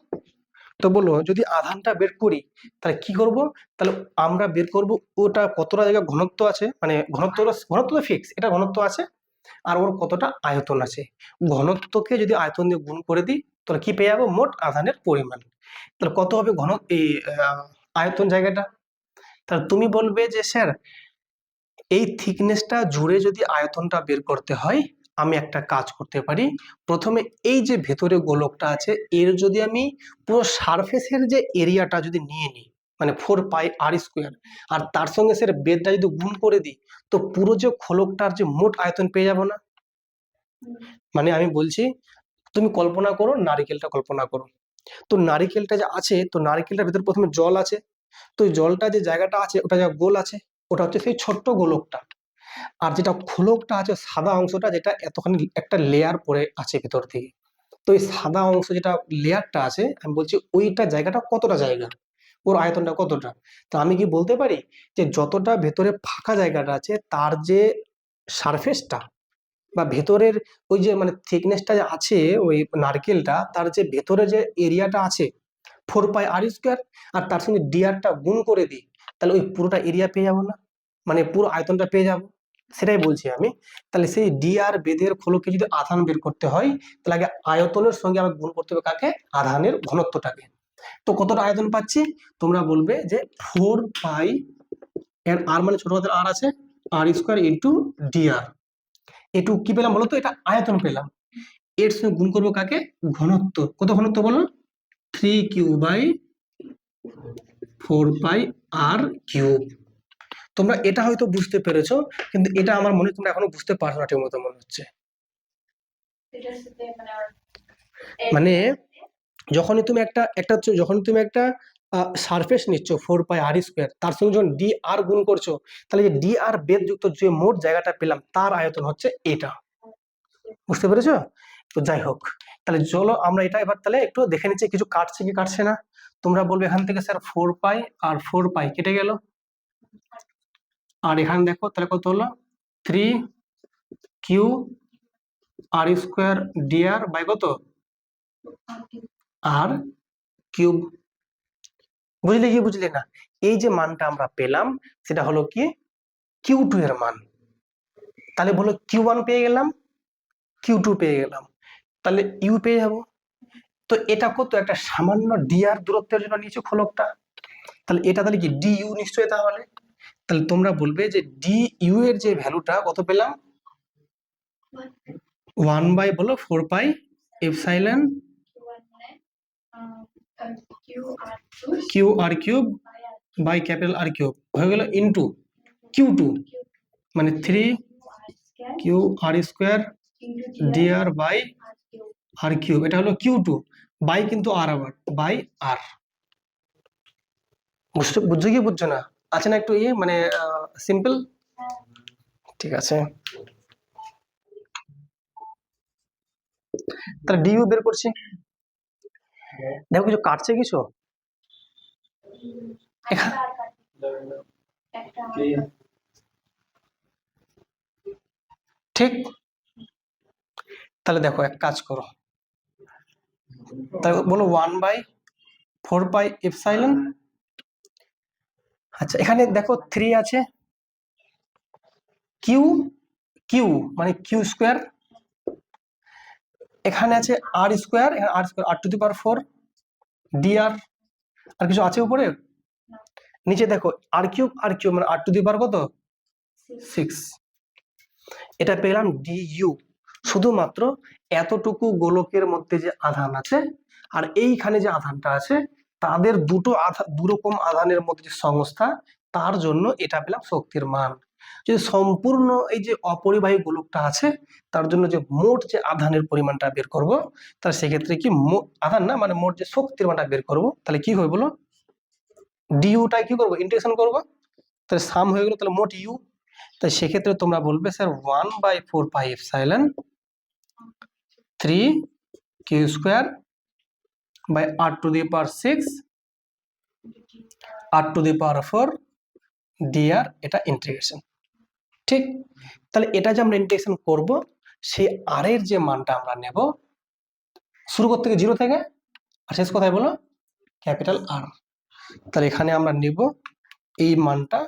তো বলো যদি আধানটা বের করি তাহলে কি করব, তাহলে আমরা বের করব ওটা কতটা জায়গা ঘনত্ব আছে, মানে ঘনত্ব ঘনত্ব তো ফিক্স, এটা ঘনত্ব আছে, আর ওর কতটা আয়তন আছে। ঘনত্বকে যদি আয়তন দিয়ে গুণ করে দিই তাহলে কি পেয়ে যাবো, মোট আধানের পরিমাণ। তাহলে কত হবে ঘন এই আয়তন জায়গাটা। তাহলে তুমি বলবে যে স্যার এই থিকনেসটা জুড়ে যদি আয়তনটা বের করতে হয়, আমি একটা কাজ করতে পারি, প্রথমে এই যে ভেতরে গোলকটা আছে এর যদি আমি পুরো সারফেসের যে এরিয়াটা যদি নিয়ে নিই, মানে 4πr², আর তার সঙ্গে স্যার বেদটা যদি গুণ করে দিই, তো পুরো যে খোলকটার যে মোট আয়তন পেয়ে যাবো না। মানে আমি বলছি, তুমি কল্পনা করো, নারিকেলটা কল্পনা করো, তো নারিকেলটা যে আছে, তো নারিকেলটার ভেতরে প্রথমে জল আছে, তো ওই জলটা যে জায়গাটা আছে ওটা যা গোল আছে, ওটা হচ্ছে সেই ছোট্ট গোলকটা। আর যেটা খোলকটা আছে সাদা অংশটা, যেটা এতখানি একটা লেয়ার পরে আছে ভেতর থেকে, তো এই সাদা অংশ যেটা লেয়ারটা আছে, আমি বলছি ওইটা জায়গাটা কতটা জায়গা, ওর আয়তনটা কতটা। তো আমি কি বলতে পারি যে যতটা ভেতরে ফাঁকা জায়গাটা আছে তার যে সারফেসটা বা ভেতরের ওই যে মানে থিকনেসটা যে আছে ওই নারকেলটা, তার যে ভেতরে যে এরিয়াটা আছে 4πr², আর তার সঙ্গে ডিআরটা গুণ করে দিই, তাহলে ওই পুরোটা এরিয়া পেয়ে যাবো না, মানে পুরো আয়তনটা পেয়ে যাবো, সেটাই বলছি আমি। তাহলে সেই ডিআর বেধের খোলকে যদি আধান বের করতে হয়, তাহলে আগে আয়তনের সঙ্গে আবার গুণ করতে হবে কাকে, আধানের ঘনত্বটাকে। তো কতটা আয়তন পাচ্ছি, তোমরা বলবে যে 4π, এর আর মানে ছোট হাতের আর আছে, r² ইন্টু ডিআর। একটু কি পেলাম বলো তো, এটা আয়তন পেলাম, এর সঙ্গে গুণ করবো কাকে, ঘনত্ব। কত ঘনত্ব বলো, 3q/4πr³। তোমরা এটা হয়তো বুঝতে পেরেছো, কিন্তু এটা আমার মনে হয় তোমরা এখনো বুঝতে পারছো না ঠিক মতো মনে হচ্ছে। মানে যখনই তুমি যখন তুমি একটা সারফেস নিচ্ছ 4πr², তার সঙ্গে যখন ডি আর গুণ করছো, তাহলে যে ডি আর বেদ যুক্ত যে মোট জায়গাটা পেলাম তার আয়তন হচ্ছে এটা, বুঝতে পেরেছো। তো যাই হোক, তাহলে চলো আমরা এটা এবার তাহলে একটু দেখে নিচ্ছি কিছু কাটছে কি কাটছে না। তোমরা বলবে এখান থেকে স্যার 4π আর 4π কেটে গেল, আর এখানে দেখো তাহলে কত হলো, 3q/r² বাই কত, আর কিউব। বুঝলে কি বুঝলে না, এই যে মানটা আমরা পেলাম সেটা হলো কি Q2 এর মান। তাহলে বলো Q1 পেয়ে গেলাম, Q2 পেয়ে গেলাম, তাহলে ইউ পেয়ে যাবো। তো এটা কত, একটা সামান্য ডিআর দূরত্বের জন্য নিচে খোলকটা, তাহলে এটা তাহলে কি ডি ইউ নিশ্চয়ই। তাহলে তাহলে তোমরা বলবে যে ডি ইউ এর যে ভ্যালুটা কত পেলাম, 1 বাই বলো 4πε QR³ বাই ক্যাপিটাল R³ হয়ে গেল ইন্টু Q2, মানে 3q/r² dr বাই r³, এটা হলো Q2 বাই কিন্তু আর, আবার বাই আর। বুঝছো কি বুঝছো না, আছে না একটু মানে সিম্পল, ঠিক আছে। তাহলে ডিইউ বের করছি। দেখো কিছু কাটছে কিছু এখানে, ঠিক। তাহলে দেখো এক কাজ করো, তাহলে বলো 1/4πε। আচ্ছা এখানে দেখো 3 আছে, কিউ কিউ মানে কিউ স্কোয়ার, এখানে আছে আর স্কোয়ার, এখানে আর স্কোয়ার r⁴ dr, আর কিছু আছে উপরে? নিচে দেখো আর কিউব মানে r⁴ কত 6, এটা পেলাম ডিইউ। শুধুমাত্র এতটুকু গোলকের মধ্যে যে আধান আছে আর এইখানে যে আধানটা আছে তাদের দুরকম আধানের মধ্যে যে সংস্থা, তার জন্য এটা পেলাম শক্তির মান। যদি সম্পূর্ণ এই যে অপরিবাহী গোলকটা আছে তার জন্য যে মোট যে আধানের পরিমাণটা বের করব, তাহলে সেক্ষেত্রে কি আধান না মানে মোট যে শক্তির মানটা বের করব, তাহলে কি হবে বলো, ডিইউটাই কি করবো ইন্টিগ্রেশন করব, তাহলে সাম হয়ে গেল, তাহলে মোট ইউ। তাই সেক্ষেত্রে তোমরা বলবে স্যার 1/4πε3q² r⁴ dr, এটা ইন্টিগ্রেশন। ঠিক, তাহলে এটা যে আমরা ইন্টিগ্রেশন করব সেই আর এর যে মানটা আমরা নেব, শুরু করতে থেকে 0 থেকে আর শেষ কোথায় বলো ক্যাপিটাল আর। তাহলে এখানে আমরা নেব এই মানটা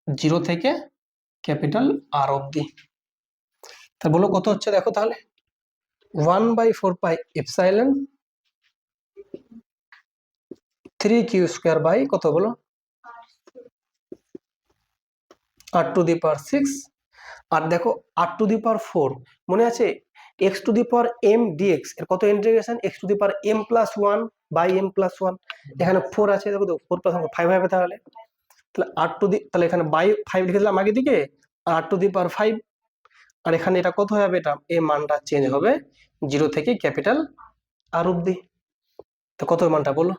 0 থেকে ক্যাপিটাল আর অবধি। তাহলে বলো কত হচ্ছে, দেখো তাহলে 1/4πε3q² কত বলো r⁴, আর দেখো r⁴ মনে আছে x⁴m dx এর কত ইন্টিগ্রেশন, x⁴m+1/m+1, এখানে 4 আছে, দেখো তো 4 + 5 হবে, তাহলে তাহলে এখানে বাই 5 লিখে দিলাম আগে দিকে, r⁵, আর এখানে এটা কত হবে, এটা এই মানটা চেঞ্জ হবে 0 থেকে ক্যাপিটাল আর অবধি। তো কত মানটা বলো,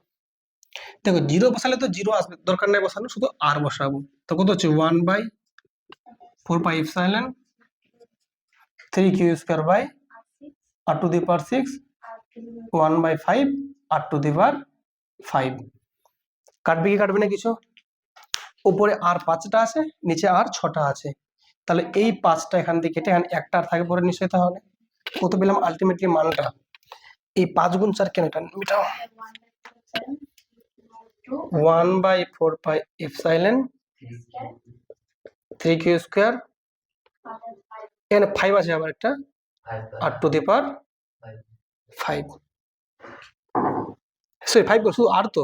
দেখো 0 বসালে তো 0 আসবে, দরকার নাই বসানো, শুধু আর বসাবো। তো কত হচ্ছে 1/4πε3q² r⁴ 1/5 কাটবে কি কাটবে না কিছু, উপরে আর 5টা আছে, নিচে আর 6টা আছে, তাহলে এই 5টা এখান থেকে কেটে এখানে একটা আর থাকে পরে নিশ্চয়ই, তাহলে কত পেলাম আলটিমেটলি মানটা, এই 5 গুণ 4 কেন, এটা মিটাও, 1/4πε3q², এখানে 5 আছে আবার একটা r⁵, সরি 5 শুধু আর তো